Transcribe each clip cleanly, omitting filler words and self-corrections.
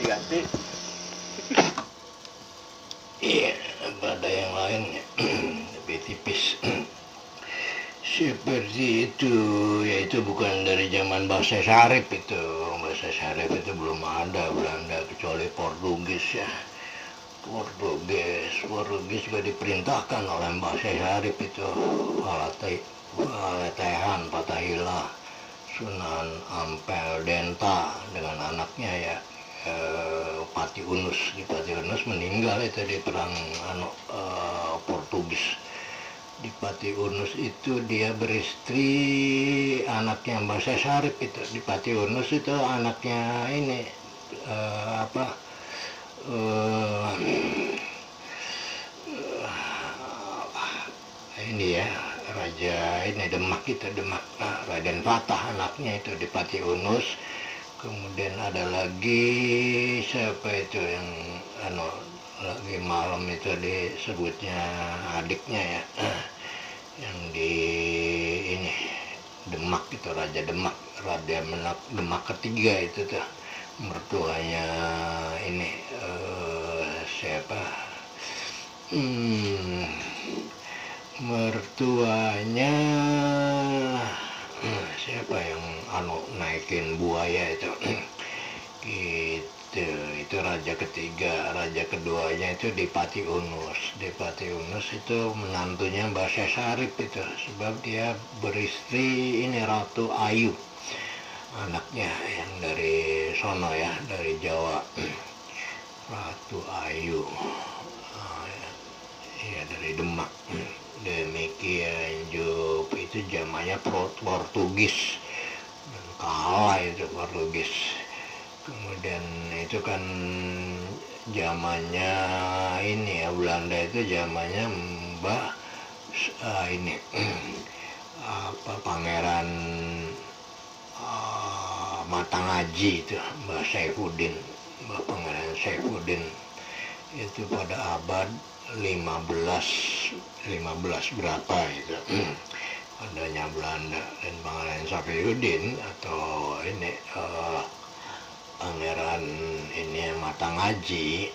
ganti. Iya, pada yang lainnya lebih tipis. Seperti itu, yaitu bukan dari zaman bahasa Syarif itu. Bahasa Syarif itu belum ada Belanda kecuali Portugis ya. Portugis juga diperintahkan oleh bahasa Syarif itu. Walatehan, Fatahillah, Sunan Ampel Denta dengan anaknya ya. Pati Unus meninggal itu di perang Portugis. Di Pati Unus itu dia beristri anaknya Bahasa Syarif itu. Di Pati Unus itu anaknya ini ini ya Raja ini Demak itu Raden Fatah anaknya itu di Pati Unus. Kemudian ada lagi siapa itu yang lagi malam itu disebutnya adiknya ya, yang di ini Demak itu Raja Demak ketiga itu tuh mertuanya ini siapa mertuanya siapa yang naikin buaya itu gitu. Itu raja ketiga. Raja keduanya itu di Pati Unus. Di Pati Unus itu menantunya Bahasa Syarif itu, sebab dia beristri ini Ratu Ayu, anaknya yang dari sono ya, dari Jawa. Ratu Ayu ya dari Demak. Demikian juga itu zamannya Portugis dan kalah itu Portugis. Kemudian itu kan zamannya ini ya Belanda itu zamannya ini Pangeran Matangaji itu Pangeran Saifuddin itu pada abad 15 berapa itu adanya Belanda, dan Pangeran Saifuddin atau ini Pangeran ini Matangaji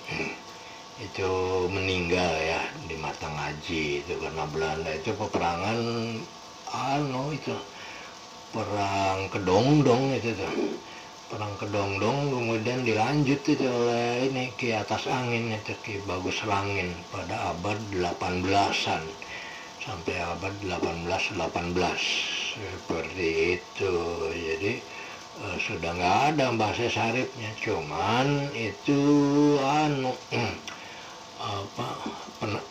itu meninggal ya di Matangaji itu karena Belanda itu peperangan itu perang Kedongdong itu tuh. Perang Kedongdong kemudian dilanjut itu oleh ini Ki Atas Angin itu Ki Bagus Rangin pada abad 18-an sampai abad 1818 seperti itu. Jadi sudah nggak ada Bahasa Syarifnya, cuman itu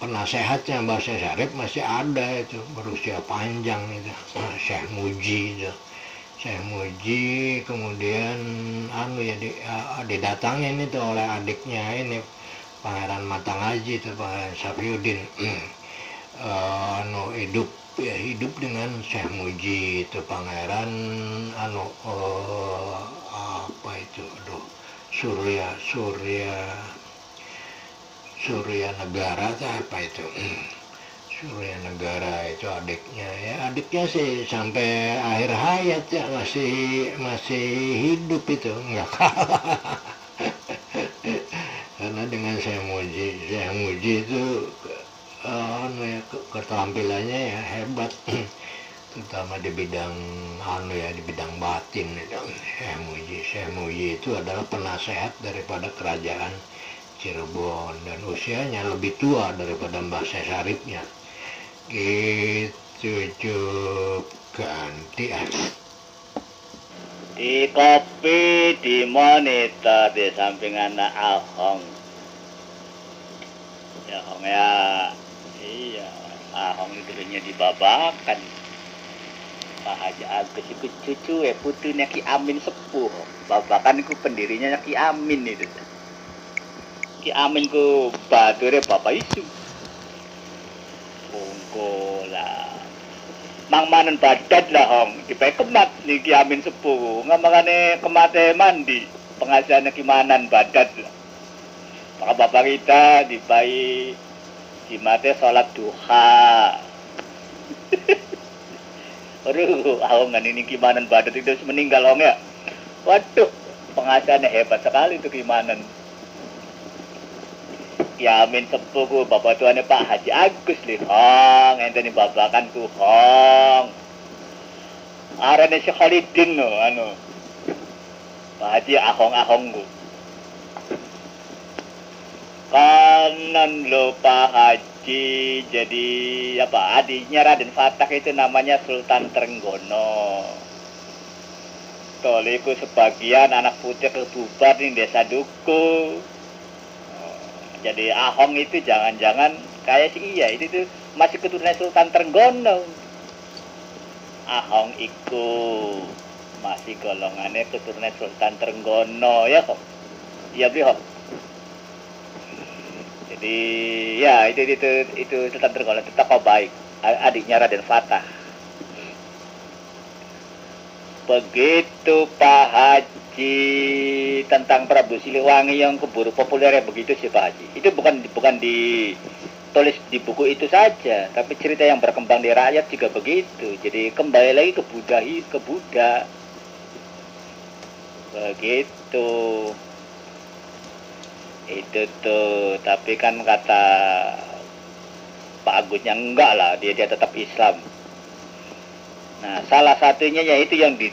penasehatnya Bahasa Syarif masih ada itu, berusia panjang itu Syekh Muji itu. Syekh Muji kemudian didatangin itu oleh adiknya ini Pangeran Matangaji itu Pangeran Saifuddin hidup dengan Syekh Muji itu Pangeran Surya Negara apa itu Surya Negara itu adiknya sih sampai akhir hayat ya masih hidup itu, nggak kalah karena dengan Syekh Muji itu keterampilannya ya hebat terutama di bidang di bidang batin itu. Syekh Muji itu adalah penasehat daripada kerajaan Cirebon dan usianya lebih tua daripada Bahasa Syarifnya. Gitu ganti Di kopi di monitor di samping anak Ahong. Ya Ahong ya. Iya, Ahong itu dulunya dibabakan. Pak Haji Agus itu cucu putunya Ki Amin sepuh. Babakan itu pendirinya Ki Amin itu. Ki Amin ku bature bapak isu. Lah mang manen badat lah hong dipae kemat nih Ki Amin sepuh ngamakane kemate mandi pengajiannya Kimanan badat lah maka bapak kita dipae dimate sholat duha aduh hong ini Kimanan badat itu meninggal hong ya waduh penghasilannya hebat sekali tuh Kimanen. Ya amin sepuku bapak tuane Pak Haji Agus li hong ente ni babakan ku hong arane si Khalidin no anu Pak Haji ahong ku kanan lo Pak Haji jadi apa adiknya Raden Fatah itu namanya Sultan Trenggono. Toliku sebagian anak putih kebubar di desa Duku. Jadi Ahong itu jangan-jangan kayak si iya itu tuh masih keturunan Sultan Trenggono. Ahong itu masih golongannya keturunan Sultan Trenggono ya kok. Iya beli kok. Jadi ya itu Sultan Trenggono tetap baik adiknya Raden Fatah. Begitu Pak Haji tentang Prabu Siliwangi yang keburu populer ya begitu sih Pak Haji. Itu bukan ditulis di buku itu saja, tapi cerita yang berkembang di rakyat juga begitu. Jadi kembali lagi ke Buddha. Begitu. Itu tuh, tapi kan kata Pak Agusnya enggak lah, dia tetap Islam. Nah, salah satunya yaitu yang di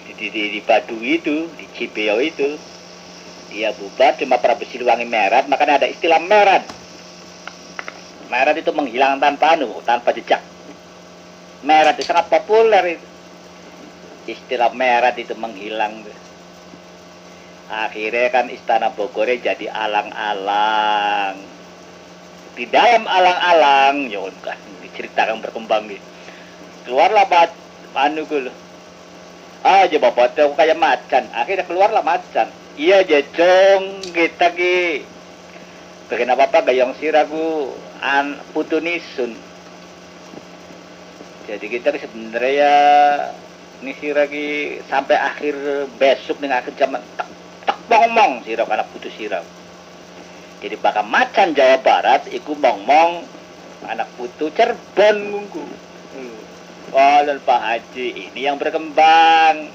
Baduy itu, di Cibeo itu. Dia bubar cuma Prabu Siliwangi merat, makanya ada istilah merat. Merat itu menghilang tanpa jejak. Merat itu sangat populer itu. Istilah merat itu menghilang. Akhirnya kan Istana Bogor jadi alang-alang. Di dalam alang-alang, ya kan diceritakan berkembang gitu. Keluarlah anu gue loh. Aja bapak tuh kayak macan. Akhirnya keluarlah macan. Iya jejong kita ki. Bagian apa gayong siraku putu nisun. Jadi kita sebenarnya nisi lagi sampai akhir besok nih akhir zaman tak mong sirap anak putu sirap. Jadi bakal macan Jawa Barat iku mong anak putu Cirebon ngungku. Kalau Pak Haji ini yang berkembang.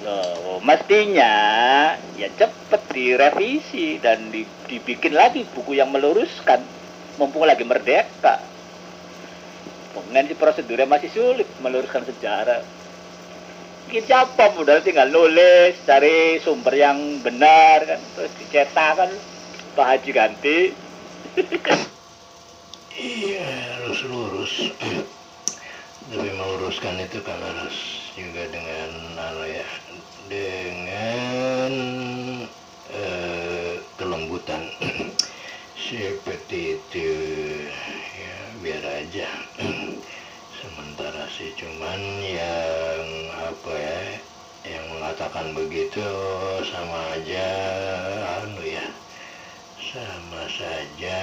Loh, mestinya ya cepet direvisi dan dibikin lagi buku yang meluruskan. Mumpung lagi merdeka. Kemudian si prosedurnya masih sulit meluruskan sejarah. Siapa modal tinggal nulis, cari sumber yang benar kan, terus dicetak kan, Pak Haji ganti. Iya harus lurus. Tapi meluruskan itu kan harus juga dengan dengan kelembutan seperti itu ya biar aja. Sementara sih cuman yang yang mengatakan begitu sama aja sama saja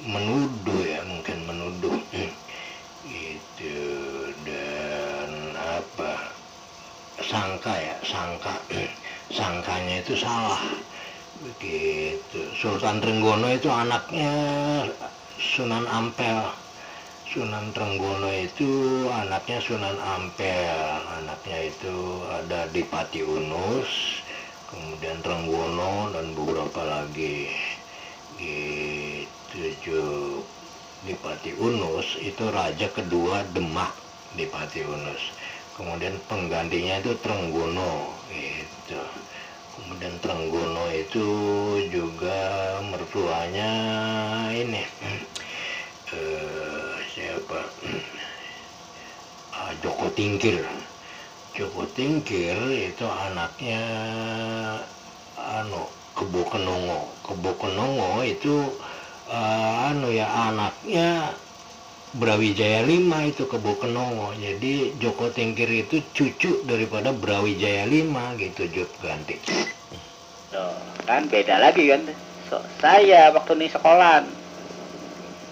menuduh ya, mungkin menuduh itu dan sangkanya itu salah begitu. Sultan Trenggono itu anaknya Sunan Ampel. Sunan Trenggono itu anaknya Sunan Ampel, anaknya itu ada Dipati Unus, kemudian Trenggono dan beberapa lagi gitu. Dipati Unus itu raja kedua Demak, Dipati Unus. Kemudian penggantinya itu Trenggono gitu. Kemudian Trenggono itu juga mertuanya ini siapa? Joko Tingkir. Joko Tingkir itu anaknya Kebo Kenongo. Kebo Kenongo itu anaknya Brawijaya V itu Kebo Kenongo. Jadi Joko Tingkir itu cucu daripada Brawijaya V gitu, Jut ganti. Kan beda lagi kan. Saya waktu ini sekolahan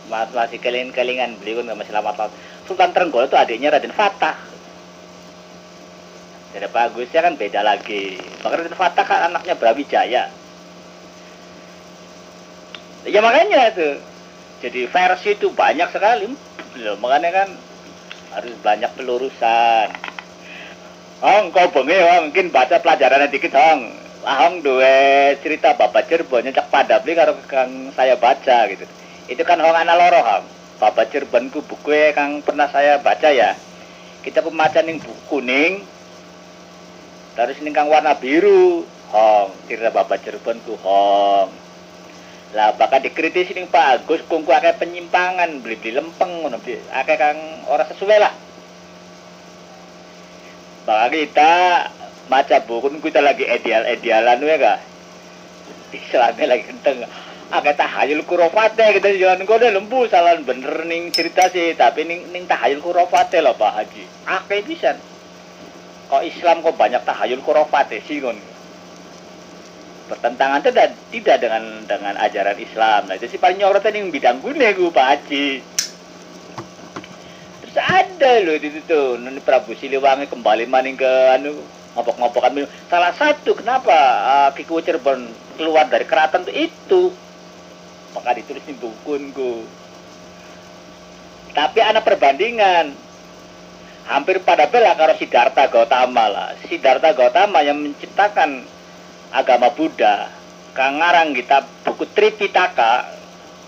masih keling-kelingan beliau nggak masih lama tahun. Sultan Trenggono itu adiknya Raden Fatah. Jadi Pak Agusnya kan beda lagi. Makanya Raden Fatah kan anaknya Brawijaya. Ya makanya tuh. Jadi versi itu banyak sekali. Makanya kan harus banyak pelurusan. Hong, kau bengi Hong, mungkin baca pelajaran dikit Hong. Hong duwe cerita Babat Cirebon cek padapli karo kang saya baca gitu. Itu kan Hong ana loro Hong. Babat Cirebon ku buku kang pernah saya baca ya. Kita pemaca ning buku kuning, terus ning kang warna biru Hong. Cerita Babat Cirebon ku Hong. Lah bakal dikritisi ning Pak Agus kungku akeh penyimpangan, beli-beli lempeng ngono, akeh kang ora sesuai lah. Bakal kita maca buku kita lagi idealan ya kah? Islamnya lagi kenteng. Akeh tahayul kurofate kita jangan kode lembu salah bener ning cerita sih, tapi ning tahayul kurofate loh Pak Haji. Akeh pisan. Kok Islam kok banyak tahayul kurofate sih kon. Bertentangan tidak dengan ajaran Islam. Nah, itu sih paling nyorotnya ning bidang gune ku Pak Haji. Terus ada loh di situ Noni Prabu Siliwangi kembali maning ke anu ngopok-ngopokan minum. Salah satu kenapa Kiku Cirebon keluar dari keraton itu maka ditulis di bukuku. Tapi ada perbandingan hampir pada bela karo Siddhartha Gautama lah. Siddhartha Gautama yang menciptakan agama Buddha kang ngarang kitab buku Tripitaka.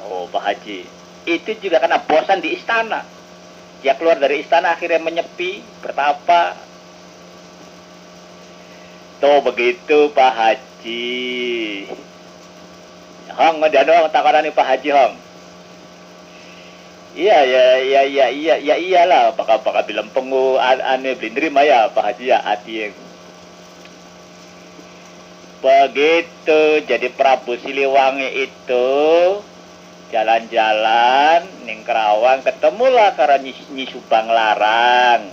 Oh Pak Haji, itu juga karena bosan di istana. Dia keluar dari istana akhirnya menyepi, bertapa. Tuh begitu Pak Haji. Hong ngedano takarane Pak Haji Hong. Iya iyalah bakal bilang pengu ane beli nerima ya Pak Haji ya hati. Begitu jadi Prabu Siliwangi itu jalan-jalan ning Kerawang ketemulah karo Nyi Subang Larang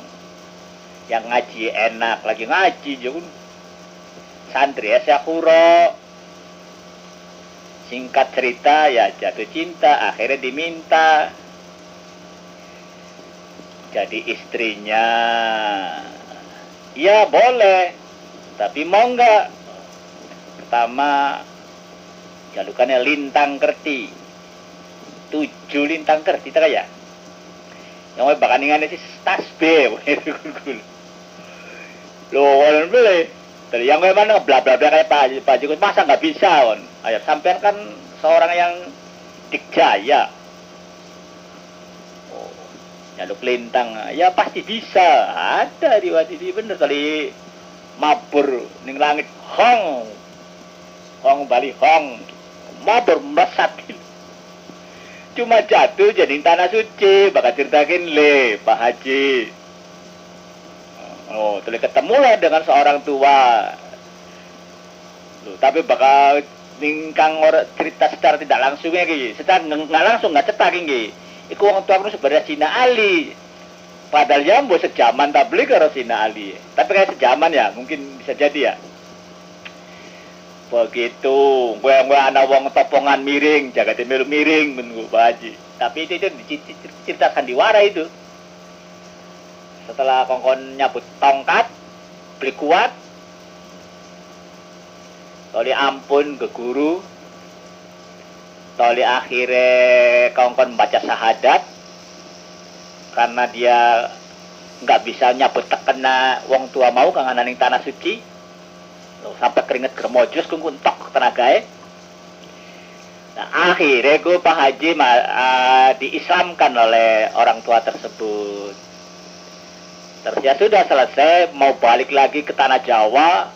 yang ngaji enak lagi ngaji jun santri Syakuro. Singkat cerita ya jatuh cinta akhirnya diminta jadi istrinya. Ya boleh tapi mau enggak. Pertama jalukannya lintang kerti 7 lintang kerti tak ya yang mau bakaningannya sih tasbih loh orang boleh dari yang mana bla bla bla kayak Pak Jokowi masa nggak bisa on ayo sampean kan seorang yang dikjaya oh jaluk lintang ya pasti bisa ada di wajib bener kali mabur ning langit Hong Bali Hong mabur mesakin cuma jatuh jadi tanah suci bakal ceritakin le Pak Haji. Oh tulis ketemu lah dengan seorang tua loh, tapi bakal ningkang cerita secara tidak langsungnya gitu secara nggak langsung nggak cetak gitu iku orang tua aku sebenarnya Sina Ali padahal jambu sejaman tablik karo Sina Ali tapi kayak sejaman ya mungkin bisa jadi ya. Begitu, gue anak wong topongan miring, jaga melu miring menunggu Pak Haji. Tapi itu cerita sandiwara itu. Setelah kongkon nyabut tongkat, beli kuat, toli ampun ke guru, toli akhirnya kongkon baca syahadat, karena dia nggak bisa nyabut tekena wong tua mau kang ananing tanah suci. Sampai keringet germojus kung kuntok tenagae. Nah, akhirnya gue Pak Haji diislamkan oleh orang tua tersebut. Terus ya sudah selesai mau balik lagi ke tanah Jawa.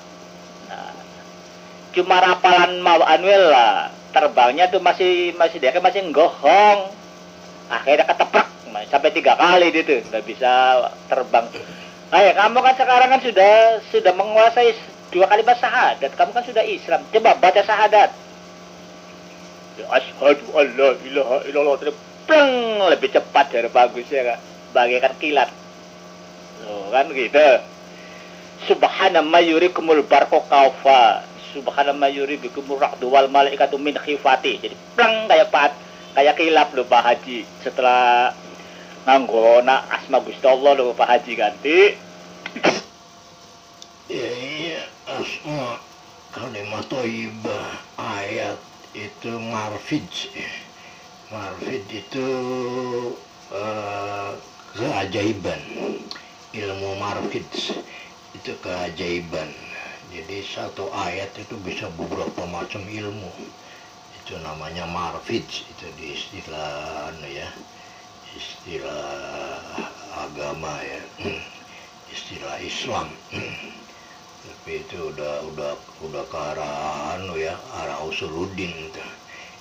Nah, cuma rapalan mau Anwil lah terbangnya tuh masih dia kan masih nggohong. Akhirnya keteprak sampai 3 kali gitu nggak bisa terbang. Nah ya kamu kan sekarang kan sudah menguasai 2 kalimat syahadat, kamu kan sudah Islam. Coba baca syahadat. Asyhadu an la ilaha illallah. Pleng, lebih cepat dari bagus ya Kak. Bagaikan kilat. Loh, kan gitu. Subhana ma yurikumul barqa kaufa. Subhana ma yurikumul ra'du wal malaikatu min khifati. Jadi pleng kayak kilat loh Pak Haji. Setelah nganggona asma Gusti Allah loh Pak Haji ganti. Iya, asma kalimat thayyibah ayat itu marfid itu keajaiban ilmu marfid itu keajaiban. Jadi satu ayat itu bisa beberapa macam ilmu. Itu namanya marfij, itu di istilah ya, istilah agama ya, istilah Islam. Tapi itu udah ke arah ya, arah usuluddin itu.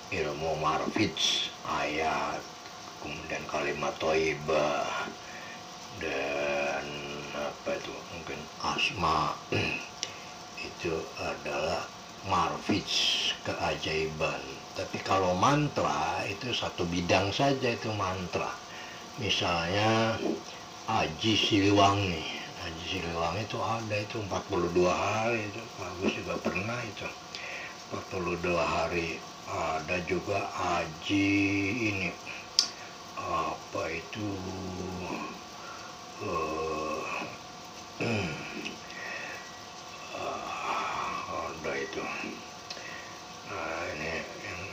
Ilmu marfij, ayat, kemudian kalimat thayyibah, dan apa itu mungkin asma. Itu adalah marfij, keajaiban. Tapi kalau mantra itu satu bidang saja, itu mantra. Misalnya Aji Siliwangi. Aji Siliwangi itu ada itu 42 hari, itu bagus juga pernah itu 42 hari. Ada juga Aji ini apa itu ada itu. Nah, ini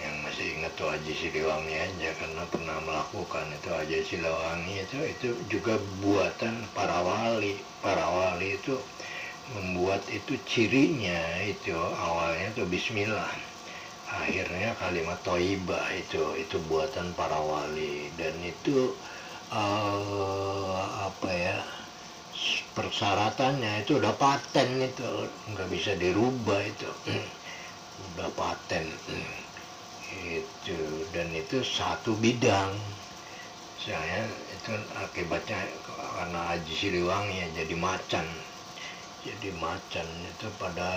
yang masih ingat tuh Aji Siliwangi aja, karena pernah melakukan itu. Aji Siliwangi itu juga buatan para wali. Para wali itu membuat itu, cirinya itu awalnya tuh bismillah, akhirnya kalimat thayyibah. Itu buatan para wali, dan itu apa ya, persyaratannya itu udah paten, itu nggak bisa dirubah, itu udah paten itu. Dan itu satu bidang. Saya itu akibatnya karena Haji Siliwangi ya jadi macan. Itu pada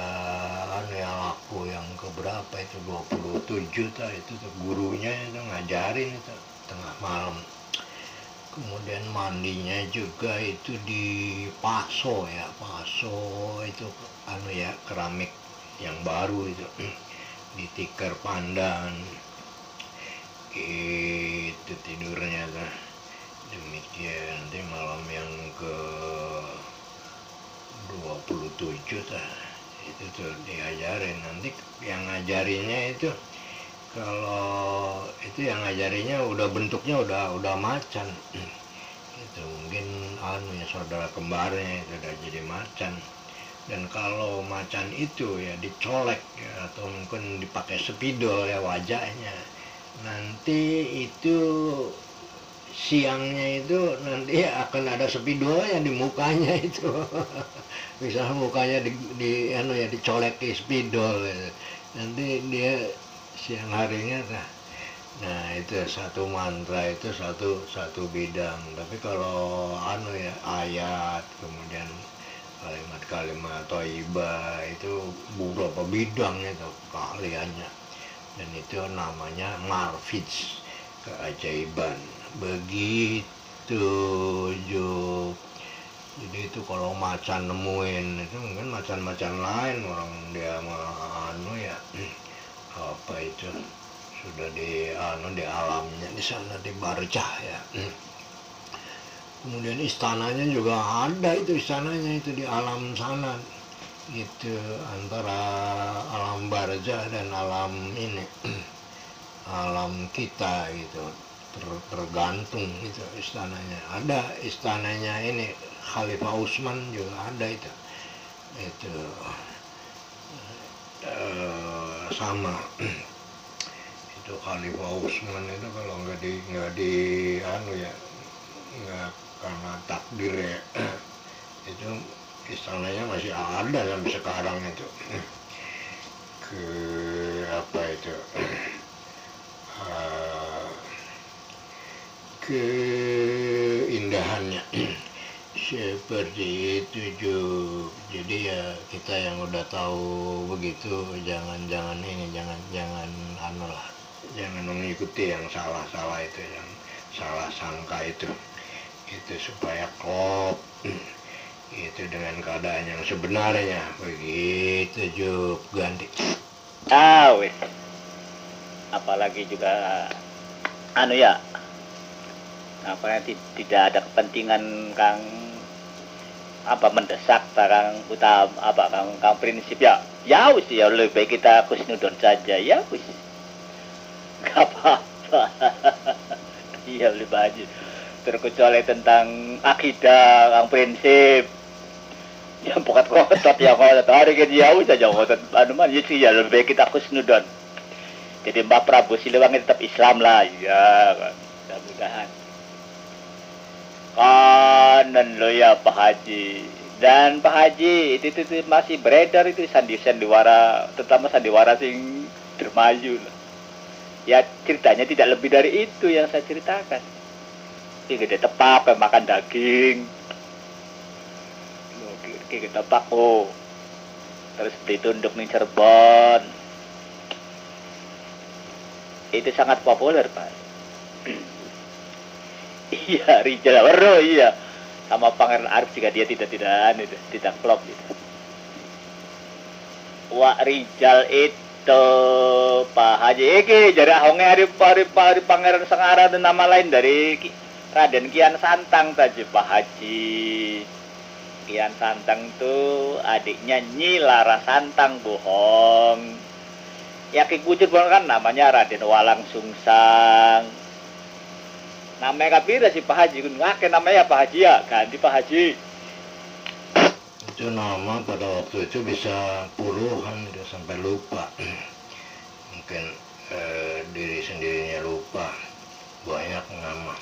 ya laku yang keberapa itu 27 itu tuh, gurunya itu ngajarin itu tengah malam. Kemudian mandinya juga itu di Paso ya, Paso itu ya, keramik yang baru itu di Tikar Pandan. Itu tidurnya tuh demikian. Nanti malam yang ke 27 itu tuh diajarin. Nanti yang ngajarinya itu, kalau itu yang ngajarinya udah bentuknya udah macan. Itu mungkin ya, saudara kembarnya itu udah jadi macan. Dan kalau macan itu ya dicolek ya, atau mungkin dipakai spidol ya wajahnya, nanti itu siangnya itu nanti akan ada spidolnya di mukanya itu. Misalnya mukanya dicolek ke spidol gitu. Nanti dia siang harinya nah itu satu mantra, itu satu bidang. Tapi kalau ya ayat, kemudian kalimat-kalimat thayyibah, itu beberapa bidang itu keahliannya. Dan itu namanya marfij, keajaiban. Begitu Juk. Jadi itu kalau macan nemuin itu, mungkin macan-macan lain orang dia ya apa itu sudah di alamnya di sana, di Barjah ya. Kemudian istananya juga ada, itu istananya itu di alam sana, itu antara alam Barjah dan alam ini alam kita gitu, tergantung itu istananya. Ada istananya ini Khalifah Utsman juga ada itu sama. Itu Khalifah Utsman itu kalau nggak di ya, nggak karena takdir ya, itu istananya masih ada sampai sekarang itu. Ke apa itu keindahannya seperti itu Juk. Jadi ya kita yang udah tahu begitu, jangan jangan mengikuti yang salah itu, yang salah sangka itu supaya klop itu dengan keadaan yang sebenarnya. Begitu Juk, ganti. Wes. Apalagi juga ya, tidak ada kepentingan kang mendesak barang utama kang prinsip ya wis ya, lebih baik kita khusnudon saja ya wis, gak apa-apa. Iya, lebih baik terkecuali tentang akidah kang prinsip Yang pokat kotot ya kotot. Hari ke jauh saja kotot. Anu mah ya sih ya lebih baik kita kusnudon. Jadi Mbak Prabu Siliwangi tetap Islam lah, ya kan. Mudah-mudahan. Kanan lo ya Pak Haji. Dan Pak Haji itu masih beredar itu sandiwara, terutama sandiwara sing dermayu lah. Ya ceritanya tidak lebih dari itu yang saya ceritakan. Ini gede tepak, makan daging. Gede tepak oh. Terus ditunduk nih Cirebon. Itu sangat populer Pak. Iya, Rijal Wero iya. Sama Pangeran Arif juga dia tidak klop gitu. Wak Rijal itu Pak Haji iki jare ahonge hari Pangeran Sengara dan nama lain dari Raden Kian Santang tadi Pak Haji. Kian Santang tuh adiknya Nyi Lara Santang bohong. Ya Ki Kucur kan namanya Raden Walang Sungsang. Namanya kapira si Pak Haji, ngake namanya Pak Haji ya, ganti Pak Haji. Itu nama pada waktu itu bisa puluhan, udah sampai lupa. Mungkin diri sendirinya lupa, banyak nama.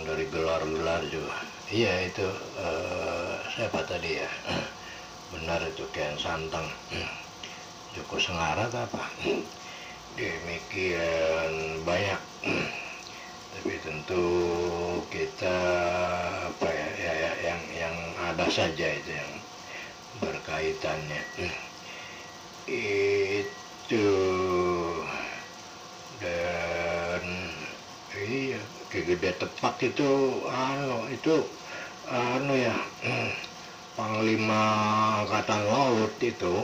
Dari gelar-gelar juga. Iya itu, siapa tadi ya? Benar itu Kian Santang. Joko Sengara apa? Demikian banyak. Tapi tentu kita apa ya, yang ada saja itu yang berkaitannya itu. Dan iya Ki Gede Tepak itu ya Panglima Angkatan Laut itu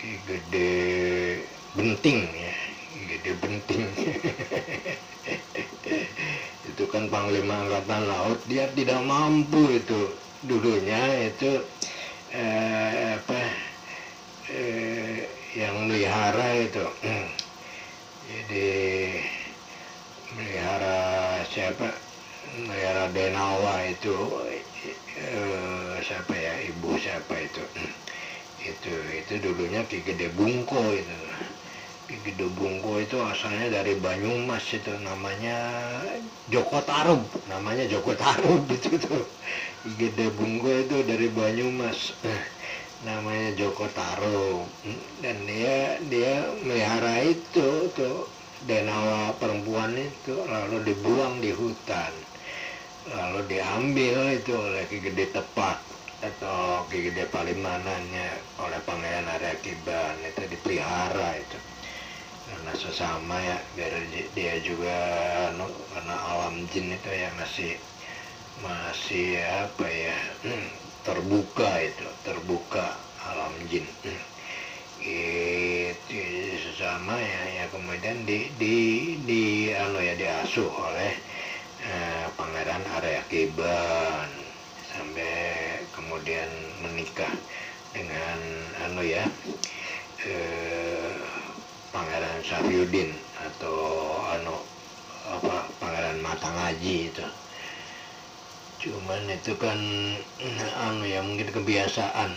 Ki Gede Benting ya, Ki Gede Benting. Itu kan Panglima Angkatan Laut, dia tidak mampu itu dulunya itu yang melihara itu. Jadi melihara Denawa itu siapa ya, ibu siapa itu dulunya Ki Gede Bungko itu. Ki Gede Bungko itu asalnya dari Banyumas, itu namanya Joko Tarub itu tuh. Ki Gede Bungko itu dari Banyumas, namanya Joko Tarub. Dan dia melihara itu tuh Denawa perempuan itu, lalu dibuang di hutan, lalu diambil itu oleh Ki Gede Tepak atau Ki Gede Palimanannya oleh Pangeran Arya Kiban. Itu dipelihara itu karena sesama ya, biar dia juga karena alam jin itu ya masih apa ya, terbuka alam jin. Itu sesama ya kemudian diasuh oleh Pangeran Arya Kiban sampai kemudian menikah dengan Pangeran Safyuddin atau Pangeran Matangaji itu. Cuman itu kan mungkin kebiasaan.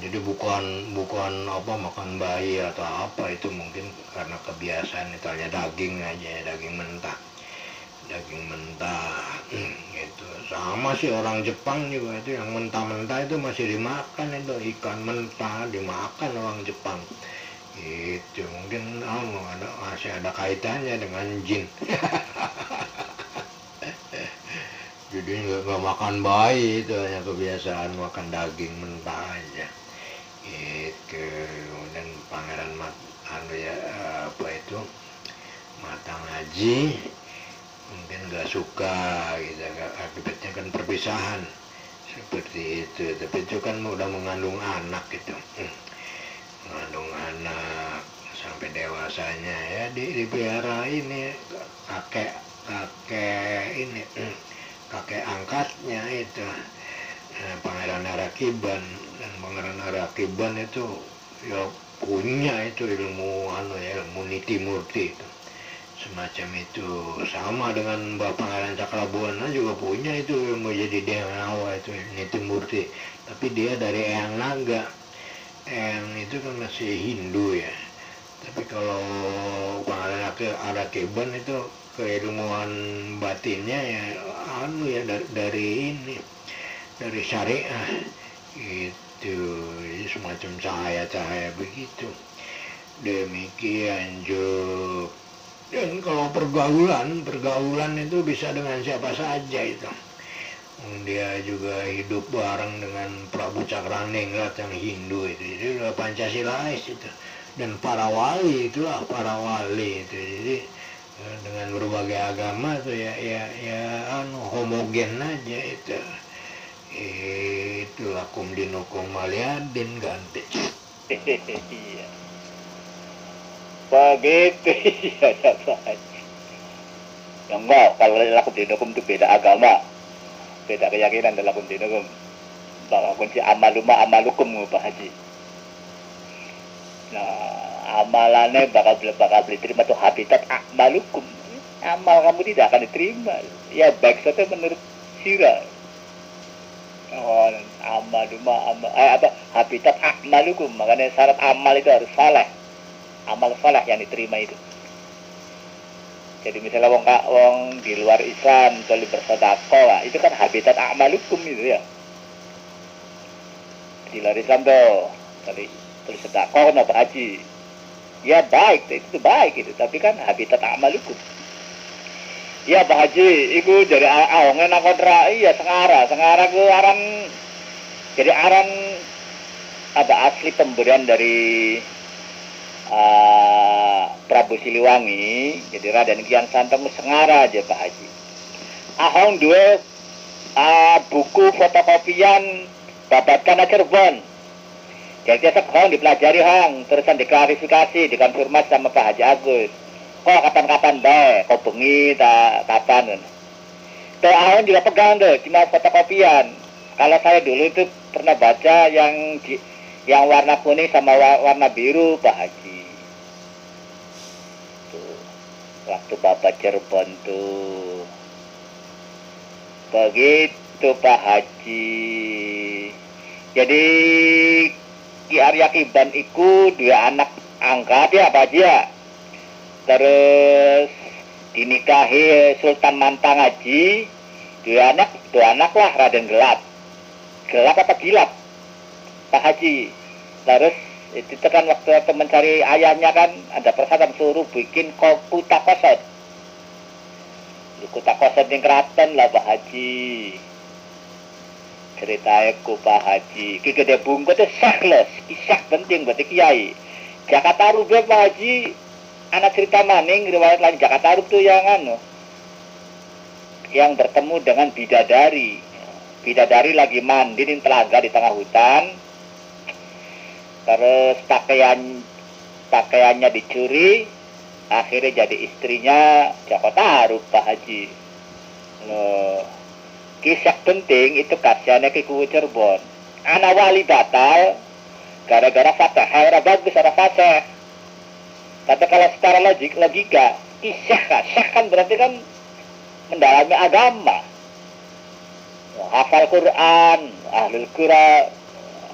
Jadi bukan makan bayi atau apa, itu mungkin karena kebiasaan, itu hanya daging aja, daging mentah gitu. Sama sih orang Jepang juga, itu yang mentah-mentah itu masih dimakan, itu ikan mentah dimakan orang Jepang. Itu mungkin masih ada kaitannya dengan jin. Jadi nggak makan bayi, itu hanya kebiasaan makan daging mentah aja. Itu kemudian Pangeran Matangaji mungkin nggak suka gitu, akibatnya kan perpisahan seperti itu. Tapi itu kan udah mengandung anak gitu, mengandung anak sampai dewasanya ya dipelihara ini kakek angkatnya itu Pangeran Arakiban. Dan Pangeran Arakiban itu ya punya itu ilmu ilmu niti murti itu, semacam itu. Sama dengan Bapak Pangeran Cakrabuana juga punya itu yang mau jadi Dewa itu Niti Murti, tapi dia dari Eyang Naga. Eyang itu kan masih Hindu ya, tapi kalau Pangeran Arakeban itu keilmuan batinnya ya anu ya dari ini, dari syariah itu, jadi semacam cahaya-cahaya begitu. Demikian Juk. Dan kalau pergaulan itu bisa dengan siapa saja itu. Dia juga hidup bareng dengan Prabu Cakraningrat yang Hindu itu, jadi udah Pancasilais itu. Dan para wali itulah para wali itu, jadi dengan berbagai agama tuh homogen aja itu. Itulah kum dinukum maliadin ganti. Iya. Begitu ya Pak Haji. Yang enggak, kalau lakum dinukum itu beda agama, beda keyakinan dalam lakum dinukum. Bahwa kunci amalukum Pak Haji. Nah, amalannya bakal diterima tuh habitat amalukum. Amal kamu tidak akan diterima. Ya baik saja menurut sirah. Oh, habitat amalukum. Makanya syarat amal itu harus saleh. Amal saleh yang diterima itu. Jadi misalnya wong di luar Islam kalau bersedekah, itu kan habitat amalukum itu ya. Di luar Islam tuh, kalau bersedekah kan Pak Haji. Ya baik, itu baik itu, tapi kan habitat amalukum. Ya Pak Haji, itu dari awalnya nak kontra, iya Sengara ke aran, jadi aran apa asli pemberian dari Prabu Siliwangi, jadi Raden Kian Santang Sengara aja Pak Haji. Ahong dua buku fotokopian babatkan Cirebon. Jadi sekarang dipelajari hang, terusan diklarifikasi, dikonfirmasi sama Pak Haji Agus. Kok kapan-kapan deh, kok bengi, kapan. Tuh ahong juga pegang tuh, cuma fotokopian. Kalau saya dulu itu pernah baca yang warna kuning sama warna biru Pak Haji. Tuh, waktu Bapak Cirebon tuh. Begitu Pak Haji. Jadi Ki Arya Kiban iku dua anak angkat ya Pak Haji ya. Terus dinikahi Sultan Mantang Haji. Dua anak lah Raden Gelap. Gelap apa Gilap? Pak Haji. Terus itu kan waktu mencari ayahnya kan ada persatuan suruh bikin kuta kosot. Kuta kosot yang keraton lah Pak Haji. Ceritanya ku Pak Haji. Ki gede bungkut itu sakles, kisah penting buat kiai. Jakarta Rube Pak Haji, anak cerita maning riwayat lain Jakarta Rube tuh yang bertemu dengan bidadari. Bidadari lagi mandi di telaga di tengah hutan. Terus pakaiannya dicuri, akhirnya jadi istrinya Joko Tarub Pak Haji. Loh, kisah penting itu kasihannya Ki Kuwu Cirebon. Anak wali batal gara-gara fatah, ora bagus ora fasih. Tapi kalau secara logika, kisah kan berarti kan mendalami agama. Hafal Quran, ahlul Quran,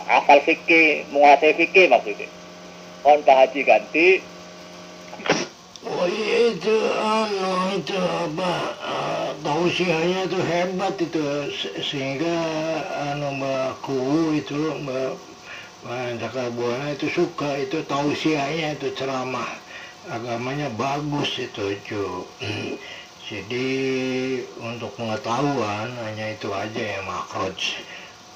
hafal fikih, menguasai fikih maksudnya. Mohon Pak Haji ganti. Oh iya itu tausiahnya itu hebat itu, sehingga Mbak Kuwu itu Mbak Cakrabuana itu suka itu tausiahnya itu ceramah agamanya bagus itu cu. Jadi untuk pengetahuan hanya itu aja ya makroj,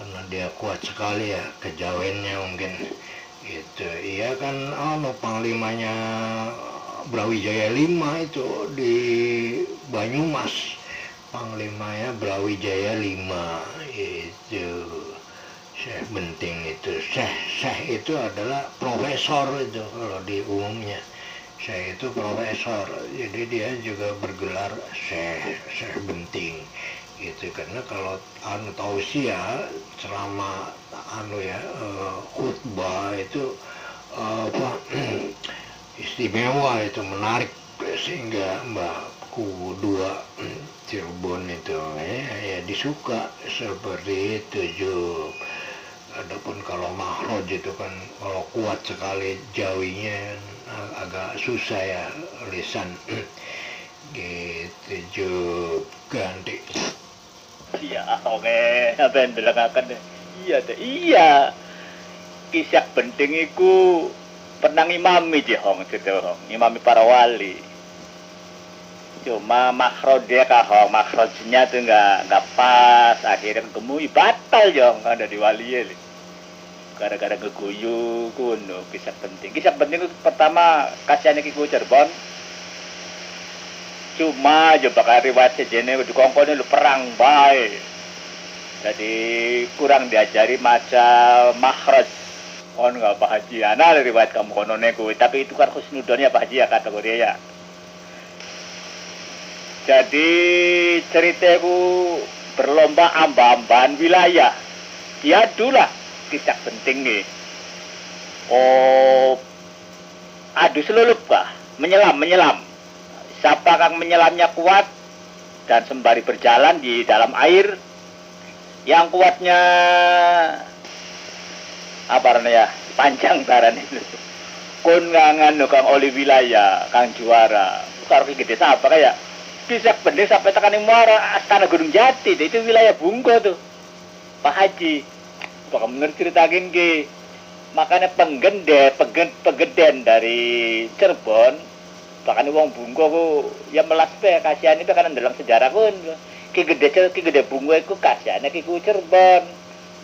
karena dia kuat sekali ya kejawennya mungkin itu. Iya kan panglimanya Brawijaya 5 itu di Banyumas, panglimanya Brawijaya 5 itu Syekh Benting itu. Syekh itu adalah profesor itu kalau di umumnya. Syekh itu profesor, jadi dia juga bergelar Syekh Benting gitu. Karena kalau tausiah ceramah khutbah itu istimewa, itu menarik sehingga mbakku dua Cirebon itu ya disuka seperti itu Juk. Adapun kalau Mahroj itu kan kalau kuat sekali jawinya agak susah ya lisan gitu Juk ganti. Iya, oke, apa yang bilang iya deh, iya. Kisah penting iku pernah ngimami Hong gitu, Hong. Ngimami para wali. Cuma makhrojnya kahong, makhrojnya tuh nggak pas. Akhirnya ketemu batal Jong ada di wali ya. Gara-gara ngeguyu kuno kisah penting. Kisah penting itu pertama kasihannya Kiku Cirebon. Cuma coba kari riwayat sejenis di kongkonya lu perang baik. Jadi kurang diajari maca makhraj. Oh nggak Pak Haji, ana riwayat kamu konone kuwi, tapi itu kan husnudonnya Pak Haji ya kategori ya. Jadi ceritaku berlomba amba-ambaan wilayah. Ya itulah kisah penting nih. Oh, adu selulup kah? Menyelam. Siapa kang menyelamnya kuat dan sembari berjalan di dalam air, yang kuatnya apa namanya panjang taran itu. Kun ngangan kang oli wilayah, kang juara. Karo gede siapa kayak bisa pendek sampai tekan muara Astana Gunung Jati, itu wilayah Bungko tuh. Pak Haji, bakal menurut ceritakin ke. Makanya penggeden dari Cirebon bahkan wong Bungko ku ya melas be kasihan itu kan dalam sejarah pun ki gede Bungko ku kasihane ki Cirebon.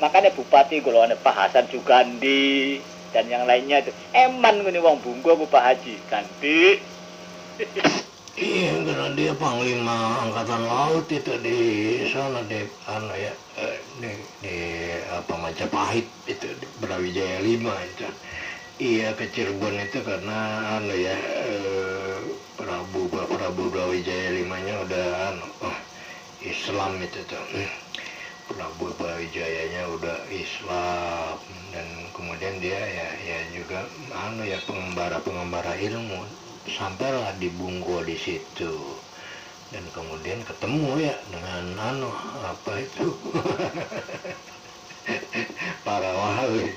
Makanya bupati golongan Pak Hasan Sugandi dan yang lainnya itu eman ngene wong Bungko ku Pak Haji ganti. Iya, karena dia panglima angkatan laut itu di sana di di apa Majapahit itu di Brawijaya 5 itu. Iya ke Cirebon itu karena Prabu Brawijaya 5-nya udah Islam itu tuh. Prabu Brawijayanya udah Islam dan kemudian dia ya juga pengembara ilmu sampailah di Bungko di situ dan kemudian ketemu ya dengan apa itu para wali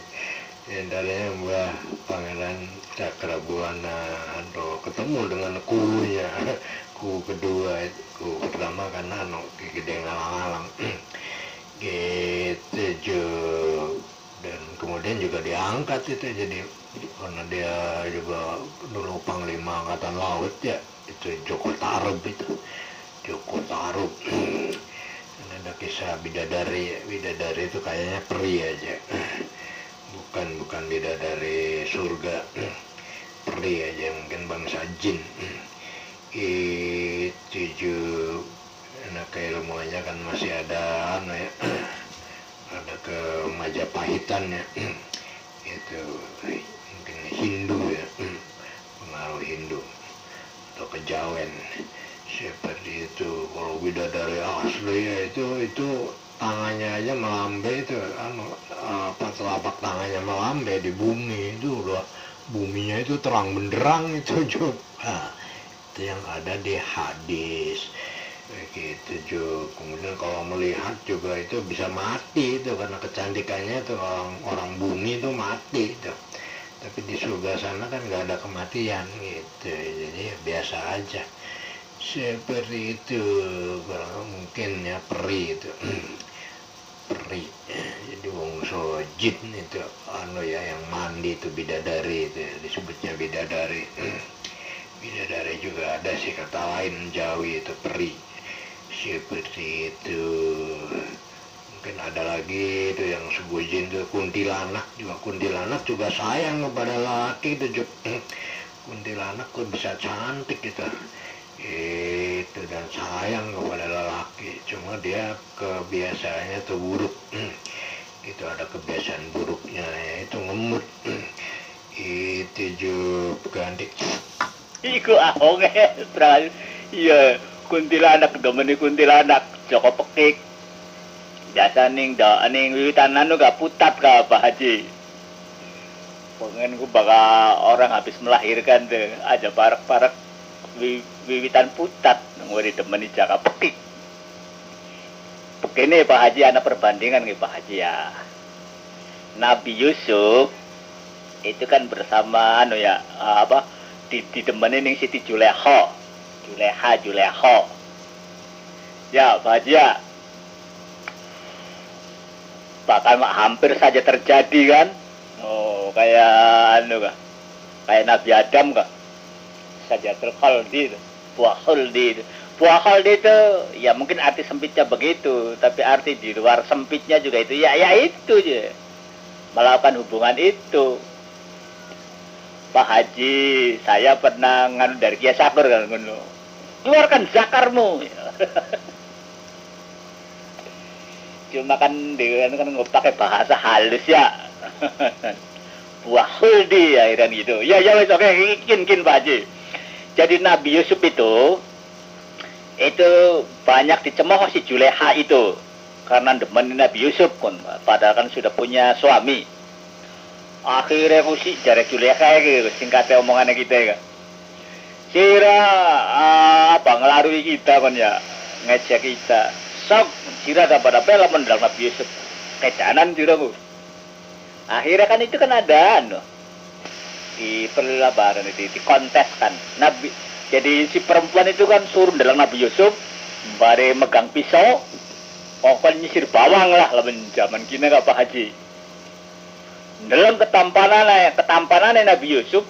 antaranya Mbah Pangeran Cakrabuana atau ketemu dengan kuunya ku kedua ku pertama karena gede ngalang-alang gitu dan kemudian juga diangkat itu jadi karena dia juga dulu panglima angkatan laut ya itu Joko Tarub dan ada kisah bidadari itu kayaknya peri aja bukan bidadari surga peri aja mungkin bangsa jin itu juga keilmuannya kan masih ada ada ke Majapahitan ya itu mungkin Hindu ya pengaruh Hindu atau kejawen seperti itu. Kalau bidadari asli ya itu tangannya aja melambai itu telapak tangannya melambai di bumi itu udah buminya itu terang benderang itu juga itu yang ada di hadis begitu juga. Kemudian kalau melihat juga itu bisa mati itu karena kecantikannya itu orang bumi itu mati itu. Tapi di surga sana kan nggak ada kematian gitu, jadi ya biasa aja seperti itu. Mungkin ya peri itu peri jadi wong sojit itu yang mandi itu bidadari itu disebutnya bidadari. Bidadari juga ada sih kata lain Jawi itu peri seperti itu. Mungkin ada lagi itu yang sebujin itu kuntilanak juga sayang kepada laki itu kuntilanak kok bisa cantik gitu itu dan sayang kepada lelaki, cuma dia kebiasaannya tuh buruk itu ada kebiasaan buruknya yaitu ngemut itu juga ganti Iku ahong iya kuntilanak domeni kuntilanak Joko Pekik biasa ning wiwitan gak putat ka Pak Haji. Pengen ku bakal orang habis melahirkan tuh aja parek-parek wiwitan putat ngori demeni jaka pekik. Begini Pak Haji, anak perbandingan nih Pak Haji ya. Nabi Yusuf itu kan bersama didemeni ning Siti Juleha. Ya Pak Haji ya. Bahkan hampir saja terjadi kan. Oh, kayak kayak Nabi Adam kah? Sajatul Khaldi itu. Buah Khaldi itu ya mungkin arti sempitnya begitu, tapi arti di luar sempitnya juga itu ya itu aja. Melakukan hubungan itu. Pak Haji, saya pernah nganu dari Kiai Sakur kan ngono. Keluarkan zakarmu. Cuma kan dia kan pakai bahasa halus ya. Buah Khaldi akhirnya gitu. Ya wes oke, kin Pak Haji. Jadi Nabi Yusuf itu banyak dicemooh si Juleha itu karena demen Nabi Yusuf kan, padahal kan sudah punya suami. Akhirnya aku sih jare Juleha gitu, singkatnya omongannya kita kan. Sira ngelarui kita kan ya, ngejek kita. Sok sira dapat apa mendalam Nabi Yusuf. Kedanan siraku. Akhirnya kan itu kan ada di perlabaran di kontes kan Nabi. Jadi si perempuan itu kan suruh dalam Nabi Yusuf bare megang pisau pokoknya nyisir bawang lah zaman kini gak Pak Haji. Dalam ketampanan Nabi Yusuf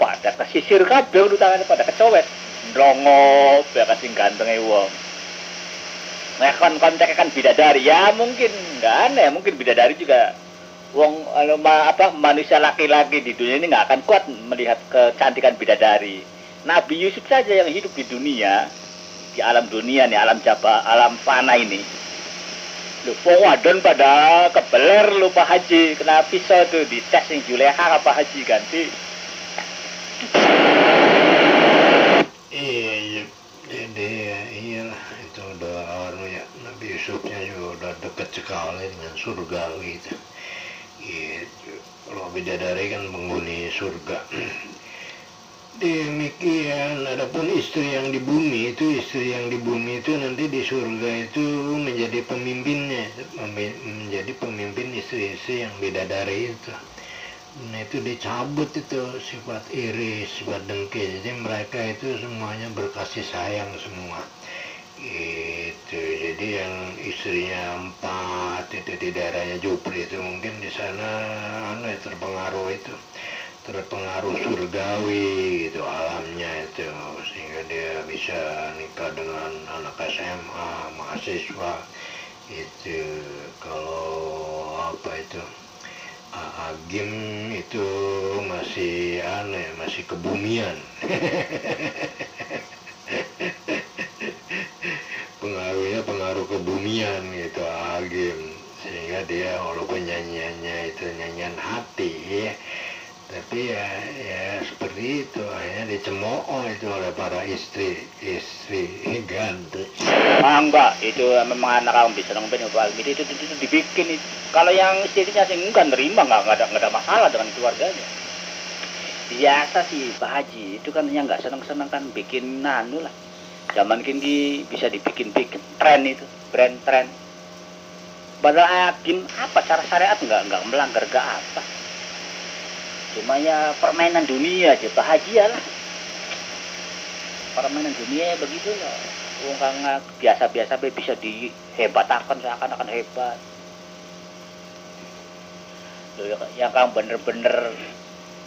pada kesisir kabeh lu tangannya pada kecowet ndrongo ya kasih gantengnya wong. Nah kontek kan bidadari ya mungkin enggak aneh, mungkin bidadari juga wong manusia laki-laki di dunia ini nggak akan kuat melihat kecantikan bidadari. Nabi Yusuf saja yang hidup di dunia, di alam dunia nih, alam fana ini. Lu wadon pada kebeler lu Pak Haji, kena pisau tuh di tes yang Juleha Pak Haji ganti. Iya, jadi iyalah itu udah ya Nabi Yusufnya juga udah dekat sekali dengan surga gitu. Gitu. Kalau bidadari kan penghuni surga. Demikian, adapun istri yang di bumi itu nanti di surga itu menjadi pemimpinnya, menjadi pemimpin istri-istri yang bidadari itu. Nah itu dicabut itu sifat iri, sifat dengki. Jadi mereka itu semuanya berkasih sayang semua. Itu jadi yang istrinya 4 itu di daerahnya Jupri itu mungkin di sana terpengaruh surgawi gitu alamnya itu, sehingga dia bisa nikah dengan anak SMA mahasiswa itu. Kalau Agim itu masih kebumian. pengaruh kebumian gitu Agim, sehingga dia walaupun nyanyiannya itu nyanyian hati ya, tapi ya seperti itu, akhirnya dicemooh itu oleh para istri ganteng. Enggak, itu memang anak kamu bisa nongpin itu dibikin itu. Kalau yang istrinya sih enggak nerima, enggak ada masalah dengan keluarganya. Biasa sih Pak Haji, itu kan yang enggak senang kan bikin nanu lah. Zaman kini bisa dibikin tren itu, brand tren. Padahal Agim apa cara syariat enggak melanggar apa. Cuma ya permainan dunia aja Pak Haji ya lah. Permainan dunia begitulah. Wong kang biasa-biasa bisa dihebatakan seakan-akan hebat. Loh, yang kang bener-bener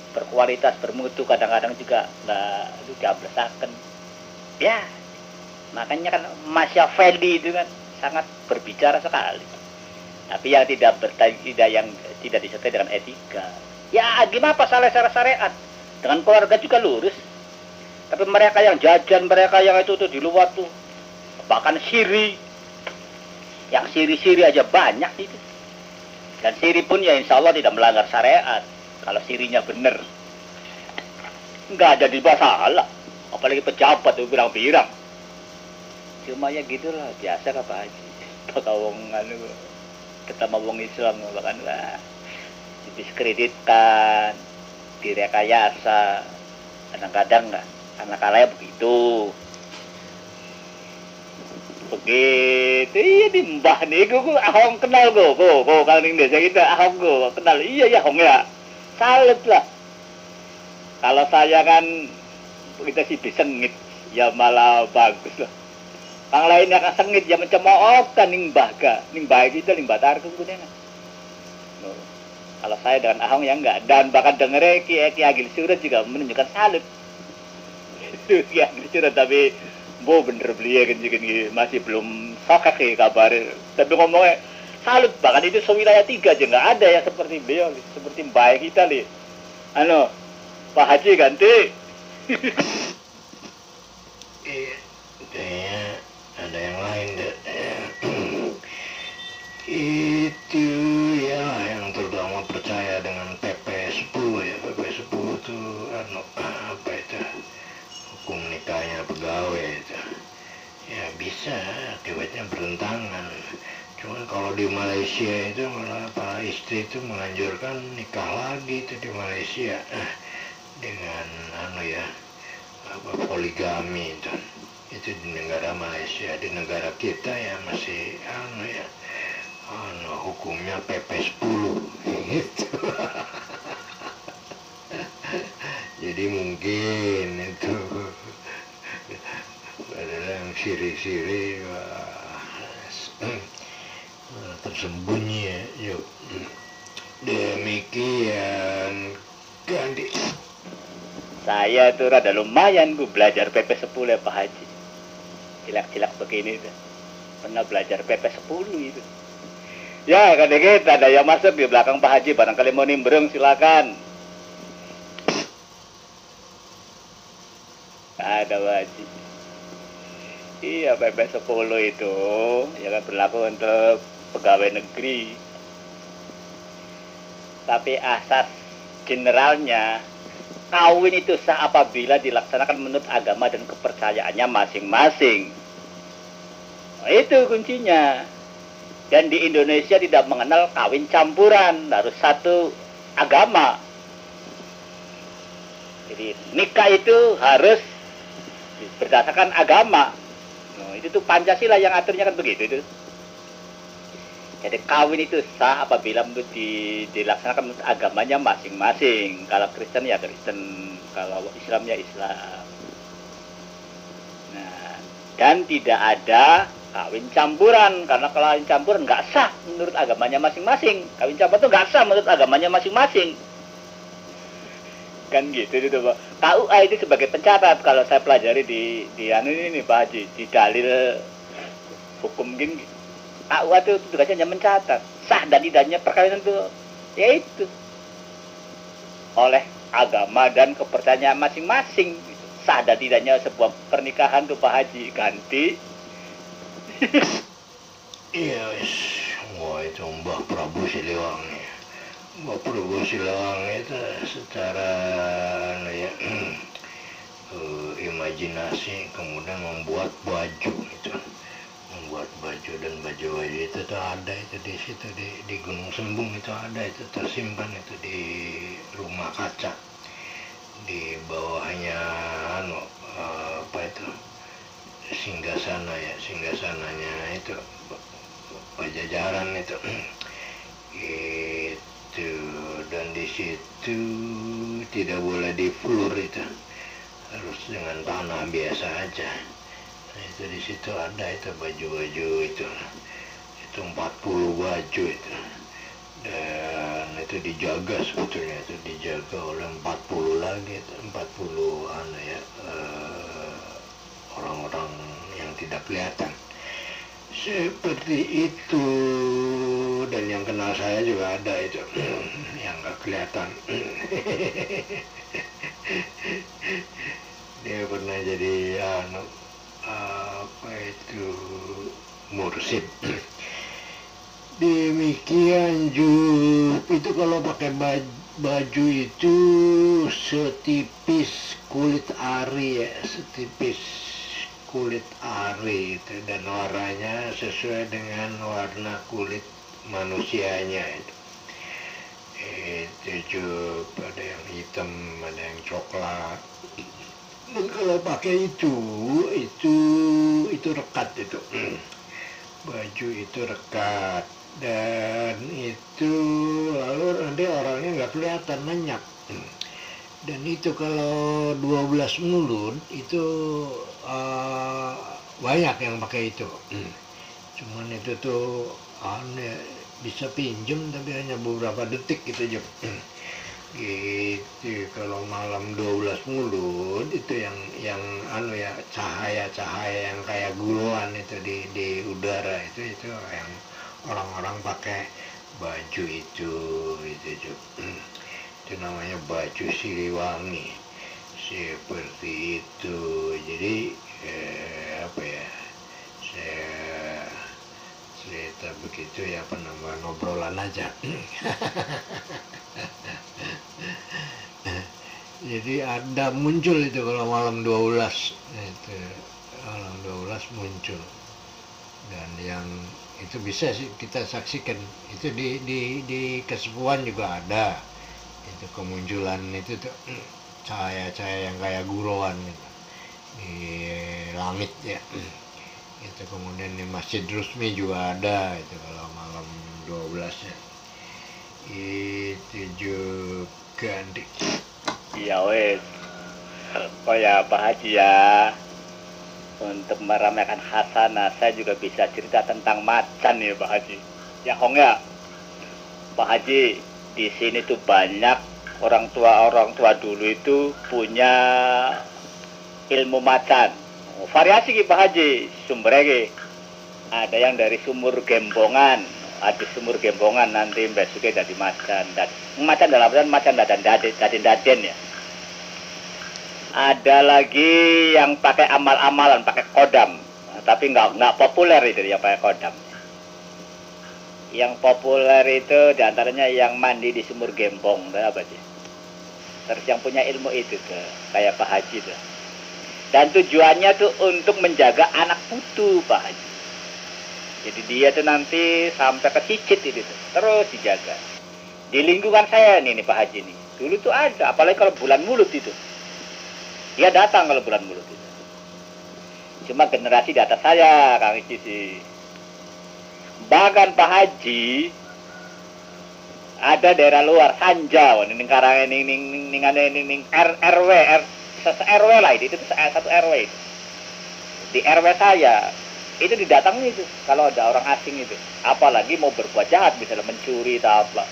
berkualitas bermutu kadang-kadang juga nggak diablesaken. Ya, makanya kan Machiavelli itu kan sangat berbicara sekali. Tapi yang tidak disertai dengan etika. Ya gimana salah syariat? Dengan keluarga juga lurus. Tapi mereka yang jajan, mereka yang itu tuh di luar tuh, bahkan siri, yang siri aja banyak itu. Dan siri pun ya insya Allah tidak melanggar syariat. Kalau sirinya bener, nggak ada di masalah. Apalagi pejabat tuh birang-birang. Cuma ya gitulah, biasa Pak Haji. Pakai wong ketemu wong Islam bahkan lah didiskreditkan, direkayasa, kadang-kadang nggak. karena kalanya begitu. Begitu iya di mbah nih gue ahong kenal gue kalau di desa kita ahong gue kenal iya ya ahong ya salut lah. Kalau saya kan kita sih disengit ya malah bagus lah. Yang lainnya kan sengit ya mencemoohkan ning mbah kita ning batar gue no. Kalau saya dengan ahong ya enggak, dan bahkan dengernya Ki Agil Surat juga menunjukkan salut. Ki Agil Surat tapi bo bener beliau kan juga masih belum sokak sih kabar. Tapi ngomongnya salut, bahkan itu sewilayah 3 aja nggak ada yang seperti beliau, seperti mbak kita li. Pak Haji ganti. Iya, kayaknya ada yang lain deh. Itu ya yang terutama percaya dengan PP10 ya. PP10 tuh apa itu, hukum nikahnya pegawai itu ya bisa akibatnya bertentangan. Cuman kalau di Malaysia itu malah para istri itu menganjurkan nikah lagi itu di Malaysia dengan poligami itu di negara Malaysia. Di negara kita ya masih hukumnya PP10 gitu. Jadi mungkin itu adalah yang siri-siri tersembunyi ya. Yuk, demikian ganti. Saya tuh rada lumayan gue belajar PP10 ya Pak Haji. Cilak-cilak begini tuh. Pernah belajar PP10 itu. Ya kan kita ada yang masuk di belakang Pak Haji, barangkali mau nimbrung silakan. Ada Pak Haji. Iya PP10 itu ya kan berlaku untuk pegawai negeri. Tapi asas generalnya kawin itu sah apabila dilaksanakan menurut agama dan kepercayaannya masing-masing. Nah, itu kuncinya. Dan di Indonesia tidak mengenal kawin campuran, harus satu agama. Jadi nikah itu harus berdasarkan agama. Nah, itu tuh Pancasila yang aturnya kan begitu itu. Jadi kawin itu sah apabila dilaksanakan menurut agamanya masing-masing. Kalau Kristen ya Kristen, kalau Islam ya Islam. Nah, dan tidak ada kawin campuran, karena kalau kawin campuran nggak sah menurut agamanya masing-masing. Kawin campuran itu nggak sah menurut agamanya masing-masing. Kan gitu itu Pak. KUA itu sebagai pencatat kalau saya pelajari di ini Pak Haji, di dalil hukum gini. KUA itu tugasnya hanya mencatat sah dan tidaknya perkawinan itu yaitu oleh agama dan kepercayaan masing-masing. Sah dan tidaknya sebuah pernikahan tuh Pak Haji ganti. Iya, wah itu Mbah Prabu Siliwangi. Mbah Prabu Siliwangi itu secara imajinasi kemudian membuat baju itu. Membuat baju, dan baju itu tuh ada itu di situ di Gunung Sembung itu ada itu tersimpan itu di rumah kaca. Di bawahnya singgasananya itu Pajajaran itu itu, dan di situ tidak boleh di floor itu, harus dengan tanah biasa aja. Nah, itu di situ ada itu baju-baju itu 40 baju itu, dan itu dijaga sebetulnya, itu dijaga oleh 40 lagi itu, 40 orang-orang yang tidak kelihatan seperti itu. Dan yang kenal saya juga ada itu yang nggak kelihatan. Dia pernah jadi mursid. Demikian itu kalau pakai baju itu setipis kulit ari ya, setipis kulit ari itu, dan warnanya sesuai dengan warna kulit manusianya itu juga ada yang hitam, ada yang coklat, Dan kalau pakai itu rekat itu. Baju itu rekat dan itu lalu nanti orangnya nggak kelihatan banyak. Dan itu kalau 12 mulut itu banyak yang pakai itu. Cuman itu tuh aneh, bisa pinjem tapi hanya beberapa detik gitu aja. Gitu. Kalau malam 12 mulut itu yang ya cahaya-cahaya yang kayak guluan itu di udara itu yang orang-orang pakai baju itu Juk. Itu namanya baju Siliwangi seperti itu. Jadi apa ya, saya cerita begitu ya, penambah ngobrolan aja. Jadi ada muncul itu kalau malam 12 itu, malam 12 muncul. Dan yang itu bisa sih kita saksikan itu di kesepuan juga ada itu kemunculan itu tuh cahaya-cahaya yang kayak guruan gitu di langit ya. Itu kemudian di Masjid Rusmi juga ada itu kalau malam 12 ya. Itu juga Iya wes, oh ya Pak Haji ya, untuk meramaikan khasanah saya juga bisa cerita tentang macan ya Pak Haji. Ya Hong ya, Pak Haji, di sini tuh banyak orang tua dulu itu punya ilmu macan. Variasi ki Pak Haji, sumbernya ada yang dari sumur Gembongan, ada sumur Gembongan nanti besoknya dari macan. Macan dalam artian macan daden ya. Ada lagi yang pakai amal-amalan, pakai kodam, tapi nggak populer itu yang pakai kodam. Yang populer itu diantaranya yang mandi di sumur Gembong, apa sih? Terus yang punya ilmu itu tuh, kayak Pak Haji tuh. Dan tujuannya tuh untuk menjaga anak putu Pak Haji. Jadi dia tuh nanti sampai ke cicit itu tuh, terus dijaga. Di lingkungan saya nih Pak Haji nih, dulu tuh ada, apalagi kalau bulan mulut itu. Dia datang kalau bulan mulut itu. Cuma generasi di atas saya, Kang Ici sih. Bahkan Pak Haji ada daerah luar Sanjau, ini karang ini RW lah itu satu RW itu. Di RW saya itu didatangi itu kalau ada orang asing itu, apalagi mau berbuat jahat misalnya mencuri atau apa.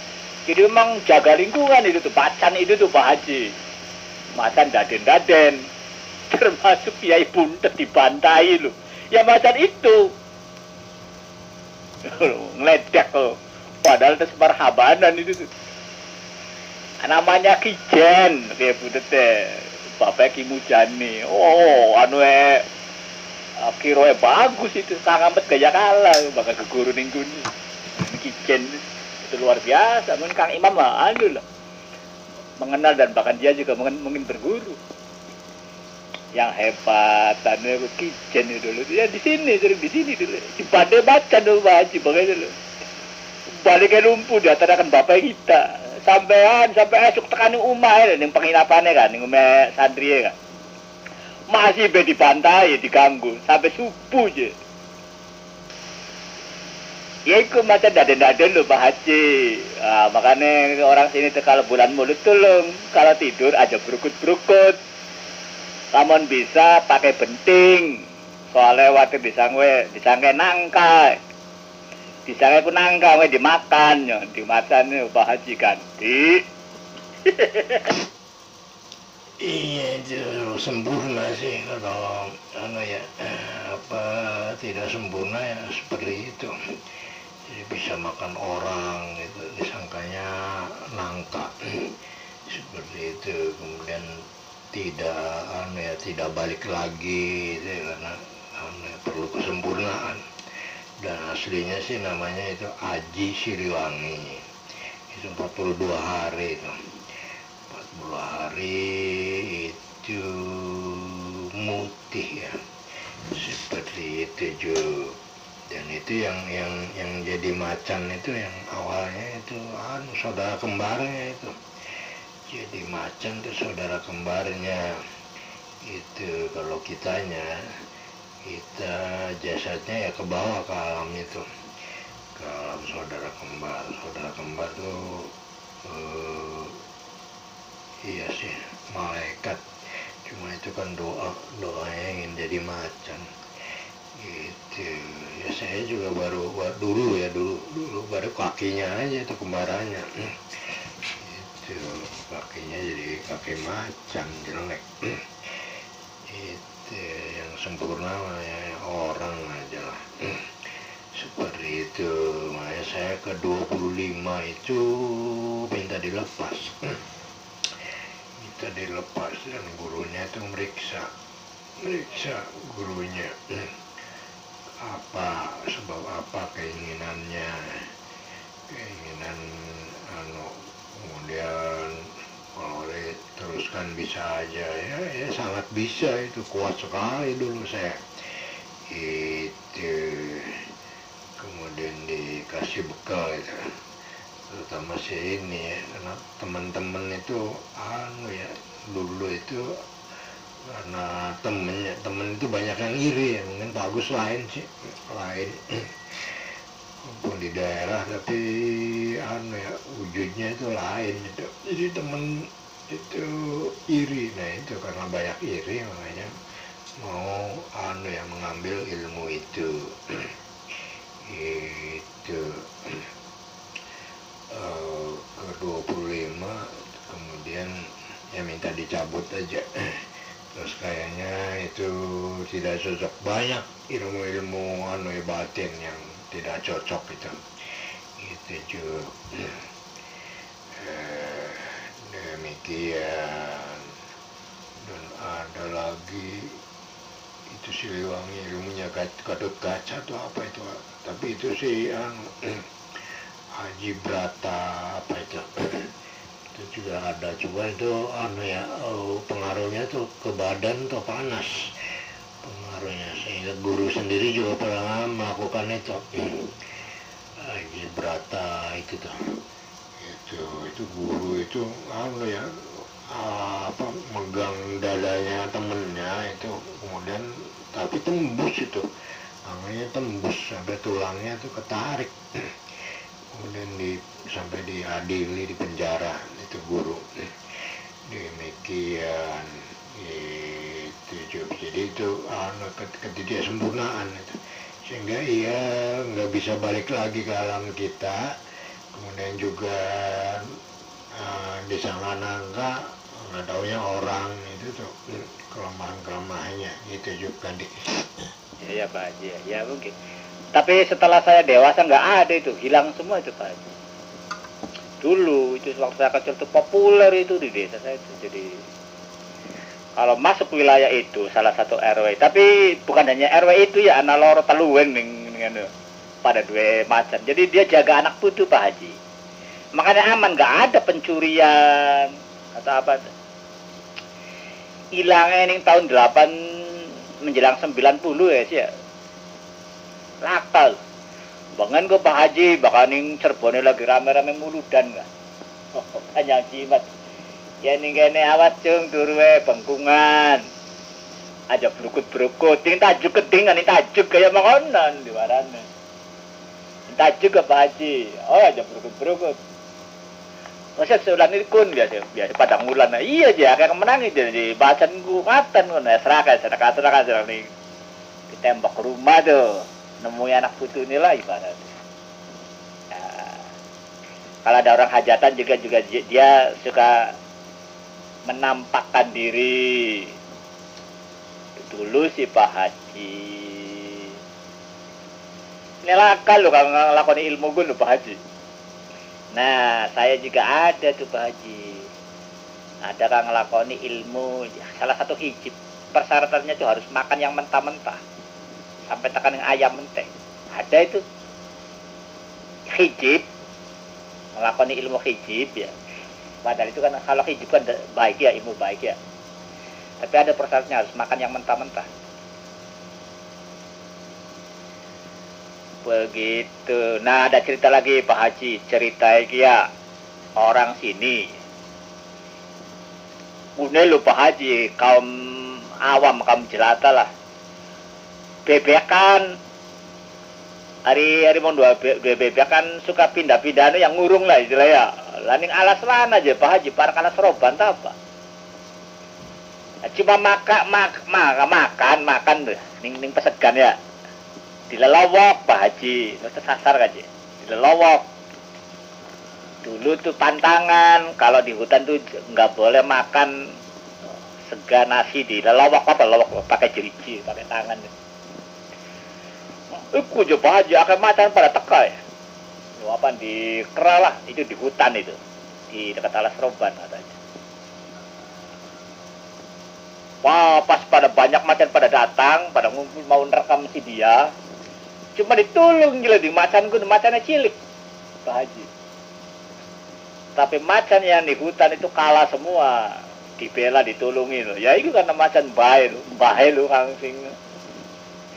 Jadi memang jaga lingkungan itu tuh, macan itu tuh Pak Haji. Macan daden-daden, termasuk Kiai Buntet dibantai loh. Ya macan itu ngeledek loh. Padahal itu semarhabanan itu tuh. Namanya Kijen, Kiai Buntet Bapak Ki Mujani. Oh, kiroe bagus itu, sangat gaya kalah, bakal ke guru ningguni. Kijen itu luar biasa. Mungkin Kang Imam lah, lah. Mengenal dan bahkan dia juga mungkin berguru. Yang hebat, tanu Kijen itu dulu. Ya di sini, sering di sini dulu. Di Pandai baca dulu Pak Haji, bagaimana dulu. Baliknya lumpuh di antara kan bapak kita. Sampai esok tekan umah ya, yang penginapannya kan, yang umah santri kan. Masih be dibantai, diganggu sampai subuh aja. Ya itu macam daden-daden loh Pak Haji. Nah, makanya orang sini tuh kalau bulan mulut tolong kalau tidur aja berukut-berukut. Namun bisa pakai benting. Soalnya waktu disangke nangka. Disangke pun nangka dimakan ya, dimakan nih Pak Haji ganti. Iya, itu sempurna sih kalau tidak sempurna ya seperti itu. Jadi bisa makan orang gitu, disangkanya nangka seperti itu, kemudian tidak balik lagi gitu, karena perlu kesempurnaan. Dan aslinya sih namanya itu Aji Siliwangi, itu 42 hari itu. 40 hari itu mutih ya, seperti itu juga. Dan itu yang jadi macan itu yang awalnya itu saudara kembarnya itu. Jadi macan itu saudara kembarnya Itu kalau kitanya, kita jasadnya ya ke bawah ke alam itu, ke alam saudara kembar. Saudara kembar tuh iya sih, malaikat. Cuma itu kan doanya ingin jadi macan. Gitu. Ya saya juga dulu baru kakinya aja itu kembarannya. Itu kakinya jadi kaki macan jelek. Itu yang sempurna ya orang aja lah. Seperti itu. Makanya saya ke 25 itu minta dilepas. Minta dilepas dan gurunya itu meriksa gurunya sebab apa keinginan kemudian kalau teruskan bisa aja ya sangat bisa, itu kuat sekali dulu saya itu. Kemudian dikasih bekal itu, terutama si ini ya, karena teman-teman itu dulu itu karena temen itu banyak yang iri ya, mungkin bagus lain walaupun di daerah, tapi wujudnya itu lain itu. Jadi temen itu iri, nah itu karena banyak iri makanya mau mengambil ilmu itu. Itu ke 25 kemudian ya minta dicabut aja. Terus kayaknya itu tidak cocok, banyak ilmu-ilmu batin yang tidak cocok itu juga. Demikian. Dan ada lagi itu Siliwangi, ilmunya Gatot Kaca atau apa itu, tapi itu sih Haji Brata apa itu juga ada, coba itu pengaruhnya tuh ke badan tuh panas pengaruhnya, sehingga guru sendiri juga pernah melakukan itu. Haji Brata itu guru itu megang dadanya temennya itu, kemudian tapi tembus itu, tangannya tembus sampai tulangnya tuh ketarik. Kemudian sampai diadili di penjara itu guru. Demikian itu juga. Jadi itu ketidaksempurnaan itu, sehingga ia nggak bisa balik lagi ke alam kita. Kemudian juga disangka-nangka nggak taunya orang itu tuh kelemahan-kelemahannya itu juga Ya Pak Haji ya mungkin. Tapi setelah saya dewasa nggak ada itu, hilang semua itu Pak Haji. Dulu itu waktu saya kecil itu populer itu di desa saya itu. Jadi kalau masuk wilayah itu salah satu RW, tapi bukan hanya RW itu ya, anak loro teluweng dengan pada dua macan. Jadi dia jaga anak putu Pak Haji. Makanya aman, nggak ada pencurian atau apa. Hilangnya ini tahun 8 menjelang 90 ya sih ya. Lakal. Bangan gue Pak Haji, bakal ning Cirebon lagi rame-rame muludan nggak? Banyak jimat. Ya ning kene awas cung turwe bengkungan. Aja berukut-berukut, ting tajuk keding ning tajuk kaya makanan di warane. Tajuk ke Pak Haji. Oh aja berukut-berukut. Masa seulan ini kun biasa padang mulan. Iya aja kayak menangi jadi bahasan gue ngaten kun seraka nih ditembak rumah tuh. Nemuin anak putu inilah ibarat. Nah, kalau ada orang hajatan juga dia suka menampakkan diri. Dulu si Pak Haji. Ini lakal loh kalau ngelakoni ilmu gue loh Pak Haji. Nah, saya juga ada tuh Pak Haji. Ada kan ngelakoni ilmu, salah satu hijib. Persyaratannya tuh harus makan yang mentah-mentah. Sampai tekan yang ayam menteh. Ada itu hijib, ngelakoni ilmu hijib ya. Padahal itu kan kalau hijib kan baik ya, ilmu baik ya. Tapi ada persyaratnya harus makan yang mentah-mentah. Begitu. Nah ada cerita lagi Pak Haji, cerita ya orang sini. Ini lho Pak Haji, kaum awam kamu jelata lah. Bebekan hari mau dua bebek kan suka pindah-pindah yang ngurung lah istilah ya. Laning alas lana aja Pak Haji para alas roban apa. Cuma makan tuh ning pesegan ya. Dilelowok Pak Haji, itu sasar aja. Dilelowok. Dulu tuh pantangan kalau di hutan tuh nggak boleh makan sega nasi dilelowok apa lelowok pakai jeriji, pakai tangan. Iku aja Pak Haji akan macan pada teka ya. Lu apa di kera lah, itu di hutan itu. Di dekat alas roban katanya. Wah, pas pada banyak macan pada datang, pada ngumpul mau nerekam si dia. Cuma ditulung gila di macanku, macannya cilik. Pak Haji. Tapi macan yang di hutan itu kalah semua. Dibela, ditulungi loh. Ya itu karena macan baik lu kang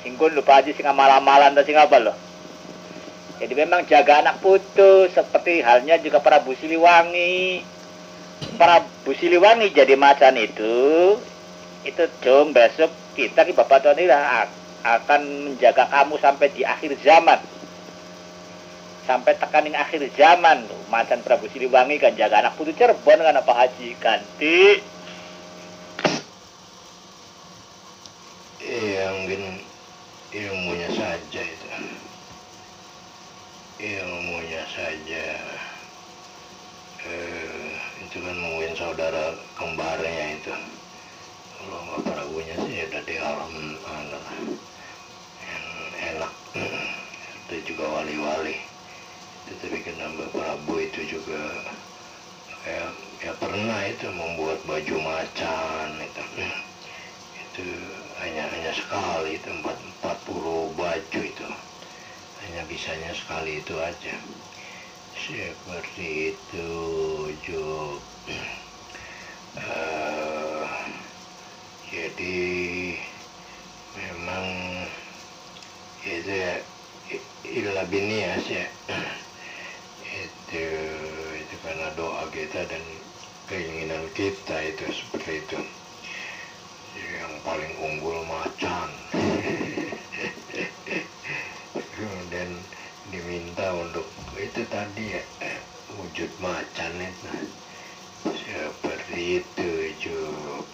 singkun lu Pak Haji sing amalan-amalan dan sing apa loh. Jadi memang jaga anak putu seperti halnya juga Prabu Siliwangi. Prabu Siliwangi jadi macan itu jom besok kita di Bapak Tuhan ini akan menjaga kamu sampai di akhir zaman. Sampai tekaning akhir zaman tuh. Macan Prabu Siliwangi kan jaga anak putu Cirebon kan Pak Haji ganti. Iya mungkin ilmunya saja itu. Ilmunya saja. Itu kan mungkin saudara kembarnya itu. Kalau nggak Prabunya sih udah di alam yang enak. Itu juga wali-wali. Tapi kenapa Prabu itu juga ya pernah itu membuat baju macan itu hanya sekali itu 40 baju itu hanya bisanya sekali itu aja seperti itu Jo. Jadi memang itu ya ilah binias ya itu karena doa kita dan keinginan kita itu seperti itu. Yang paling unggul macan dan diminta untuk itu tadi ya wujud macan itu seperti itu juga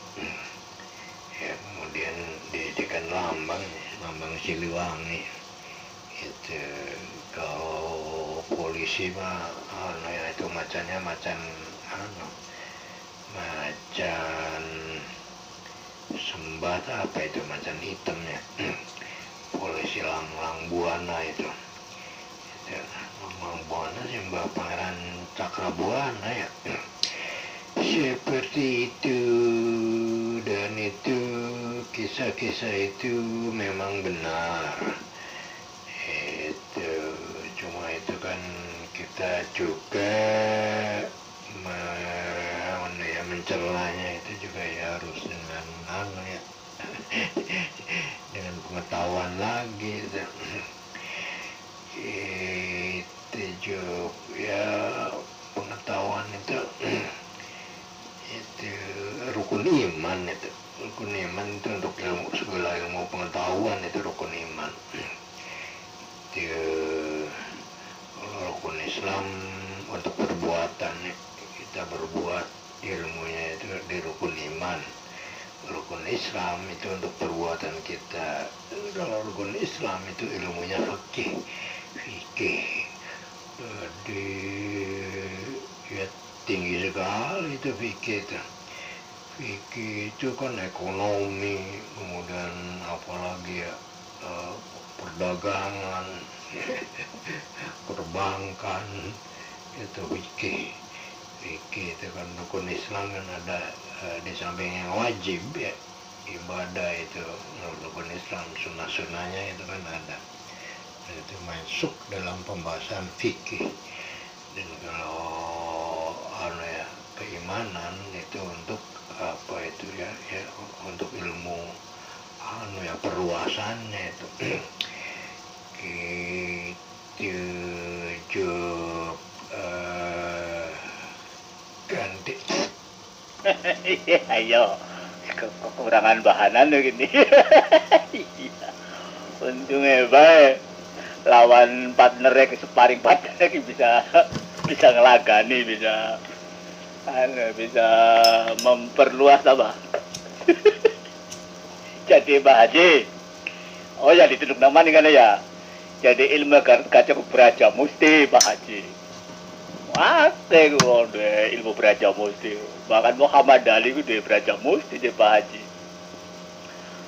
ya. Kemudian dijadikan lambang Siliwangi itu. Kalau polisi mah ya itu macannya macan Sembah apa itu macan hitamnya. Polisi Lang Buana itu Lang Buana Simbah Pangeran Cakrabuana ya. Seperti itu. Dan itu kisah-kisah itu memang benar itu. Cuma itu kan kita juga mencelanya itu juga ya harus dengan ya dengan pengetahuan lagi itu juga ya. Pengetahuan itu rukun iman itu. Rukun iman itu untuk segala ilmu pengetahuan itu rukun iman. Rukun Islam untuk perbuatan kita berbuat ilmunya itu di rukun iman. Rukun Islam itu untuk perbuatan kita. Kalau rukun Islam itu ilmunya fikih. Jadi ya tinggi sekali itu fikih itu. Fikih itu kan ekonomi, kemudian apalagi ya perdagangan, perbankan, itu fikih itu kan rukun Islam kan ada di samping yang wajib ya ibadah itu rukun Islam sunnah-sunnahnya itu kan ada. Itu masuk dalam pembahasan fikih. Dan kalau ya keimanan itu untuk apa itu ya untuk ilmu ya perluasannya itu gitu Ayo kekurangan bahanan gini. Iya. Untungnya baik lawan partnernya sparring partnernya bisa bisa ngelagani, bisa memperluas apa. Jadi Pak Haji, oh ya ditunduk nama nih kan ya. Jadi ilmu kaca beraja musti Pak Haji. Wate ku ilmu beraja musti. Bahkan Muhammad Ali ku beraja musti je Pak Haji.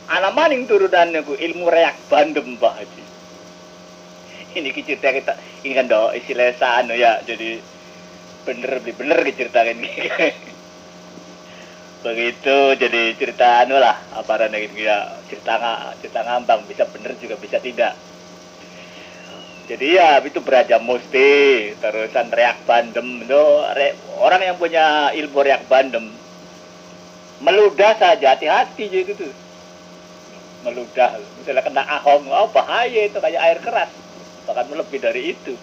Anak maning turunannya ku ilmu reak bandem Pak Haji. Ini cerita kita, ini kan do istilah saan ya, jadi bener diceritain begitu. Jadi cerita lah apa gitu ya, cerita ngambang, bisa bener juga bisa tidak. Jadi ya itu beraja musti, terusan reak bandem itu orang yang punya ilmu reak bandem meludah saja, hati-hati juga gitu. Meludah, misalnya kena ahong, oh bahaya itu, kayak air keras, bahkan lebih dari itu.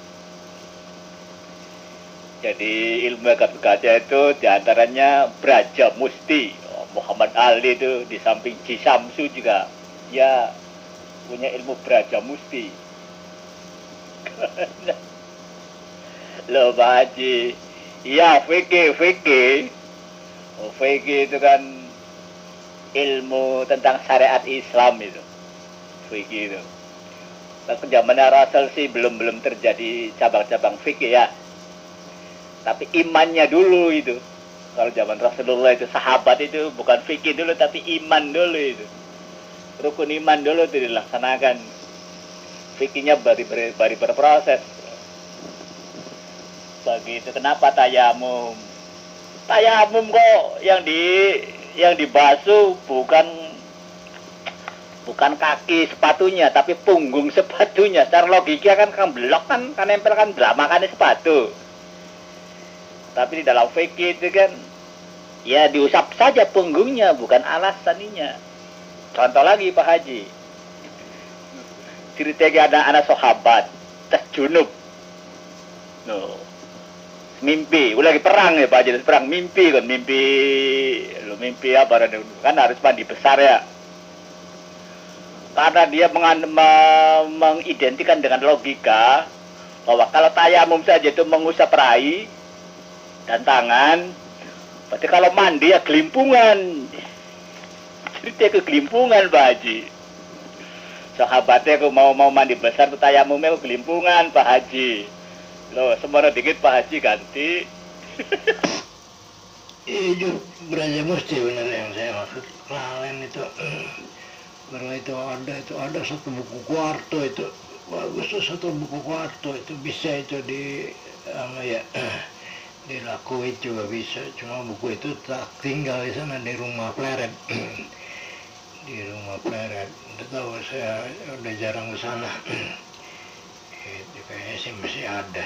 Jadi ilmu kaca itu diantaranya beraja musti. Muhammad Ali itu di samping Ji Samsu juga ya punya ilmu beraja musti. Loh Pak Haji, ya fikih itu kan ilmu tentang syariat Islam itu, fikih itu. Nah, zamannya Rasul sih belum terjadi cabang-cabang fikih ya. Tapi imannya dulu itu. Kalau zaman Rasulullah itu sahabat itu bukan fikih dulu tapi iman dulu itu. Rukun iman dulu itu dilaksanakan. Fikihnya baru berproses. Begitu. Kenapa tayamum? Tayamum kok yang dibasuh bukan kaki sepatunya tapi punggung sepatunya. Secara logika kan blok kan nempel kan belamakannya sepatu. Tapi di dalam fikih itu kan ya diusap saja punggungnya, bukan alasaninya. Contoh lagi Pak Haji, ceritanya ada anak sahabat tes junub, mimpi, lagi perang ya Pak Haji, perang mimpi apa kan harus mandi besar ya. Karena dia mengidentikan dengan logika bahwa kalau tayamum saja itu mengusap rai dan tangan, berarti kalau mandi ya gelimpungan. Cerita kegelimpungan Pak Haji. Sahabatnya aku mau mandi besar tuh tayamumnya kegelimpungan Pak Haji. Loh, semua dikit Pak Haji ganti. Itu beraja musti benar yang saya maksud. Kalian itu karena itu ada satu buku kuarto itu bagus tuh, satu buku kuarto itu bisa itu dilakuin juga bisa, cuma buku itu tak tinggal di sana di rumah pleret. Di rumah pleret, udah tahu saya udah jarang ke sana. Itu kayaknya sih masih ada.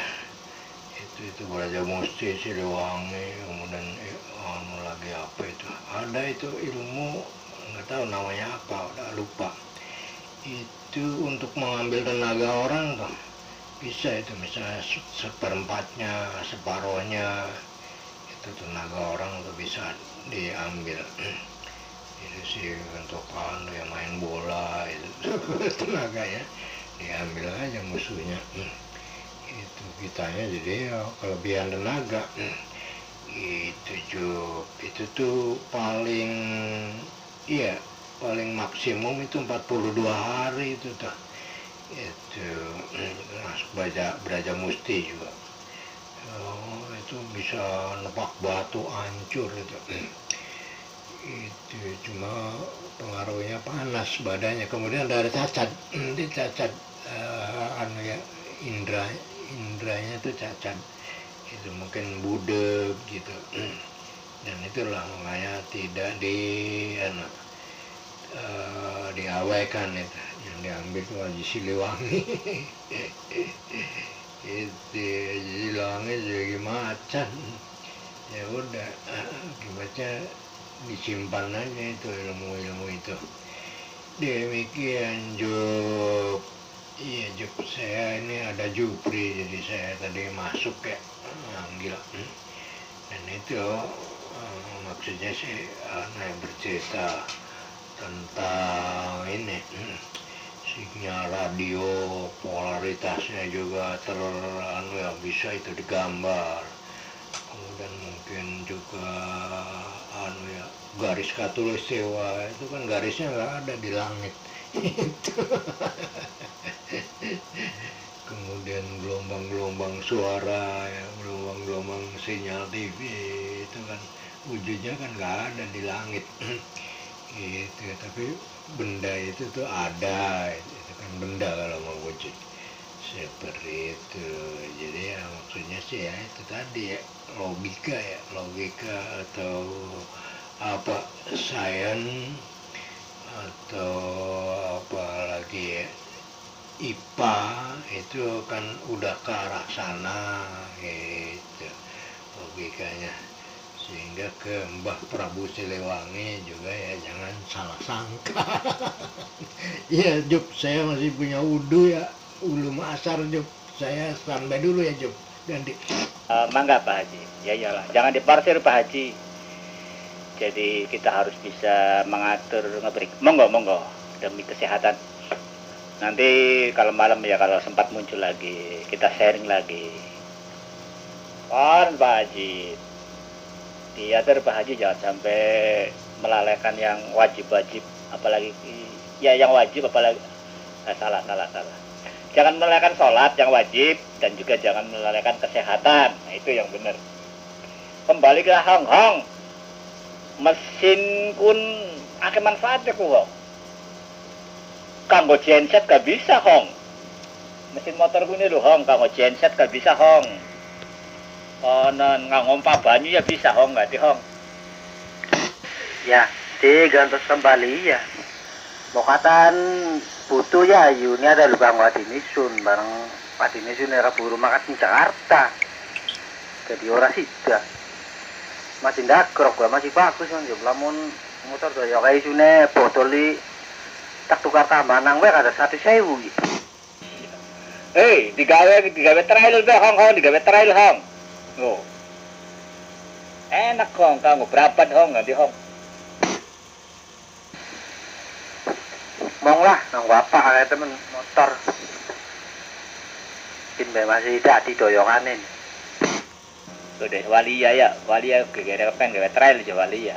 Itu Beraja Musti, Siliwangi, kemudian lagi apa itu? Ada itu ilmu nggak tahu namanya apa, udah lupa. Itu untuk mengambil tenaga orang tuh. Bisa itu misalnya seperempatnya, separohnya itu tenaga orang tuh bisa diambil. Itu sih untuk yang main bola itu tenaganya diambil aja musuhnya. Itu kitanya jadi ya kelebihan tenaga. Itu tuh paling maksimum itu 42 hari itu tuh. Itu masuk beraja musti juga. Itu bisa nebak batu hancur itu cuma pengaruhnya panas badannya, kemudian ada cacat. Cacat indranya itu cacat, itu mungkin budek gitu. Dan itulah makanya tidak diawaikan itu. Yang diambil itu Haji Siliwangi. Itu Haji Siliwangi jadi macan. Ya udah, akibatnya disimpan aja itu ilmu itu. Demikian Jup. Iya Jup, saya ini ada Jupri, jadi saya tadi masuk ya manggil. Dan itu maksudnya sih bercerita tentang ini sinyal radio, polaritasnya juga bisa itu digambar. Kemudian mungkin juga garis khatulistiwa itu kan garisnya nggak ada di langit. Itu. Kemudian gelombang-gelombang suara, ya, gelombang-gelombang sinyal TV itu kan wujudnya kan nggak ada di langit. Gitu, tapi benda itu tuh ada, itu kan benda kalau mau wujud seperti itu. Jadi ya maksudnya sih ya itu tadi ya, logika atau apa, sains atau apa lagi ya, IPA itu kan udah ke arah sana gitu logikanya, sehingga ke Mbah Prabu Siliwangi juga ya jangan salah sangka. Iya Jup, saya masih punya wudhu ya, belum asar Jup, saya standby dulu ya Jup, ganti. Mangga Pak Haji, ya iyalah, jangan diparsir Pak Haji. Jadi kita harus bisa mengatur ngebreak. Monggo demi kesehatan. Nanti kalau malam ya, kalau sempat muncul lagi, kita sharing lagi. Pak Haji, diatur Pak Haji jangan sampai melalaikan yang wajib-wajib, apalagi ya yang wajib apalagi salah. Jangan melalaikan sholat yang wajib dan juga jangan melalaikan kesehatan. Nah, itu yang benar. Kembali ke Hong. Mesin kun akeh manfaatnya ku Hong. Kanggo genset gak bisa Hong. Mesin motor ku ini lho Hong, kanggo genset gak bisa Hong. Konon ngompa banyu ya bisa Hong, nggak di Hong? Ya, digantos kembali ya. Mokatan butuh ya ini ada lubang wadinisun bareng wadinisun era buru makan di Jakarta. Jadi ora sida. Masih ndakrok gua masih bagus kan jam lamun motor tuh ya kayak isune botoli tak tukar tambahan nang wae kada 100.000 iki. Digawe trail be Hong, digawe trail Hong. Oh. Enak Hong, kamu berapa Hong nanti Hong? Mong lah, nang bapak kayak temen motor. Pindah masih tidak didoyonganin. Udah Walia ya, gegere pen gawe trail aja Walia.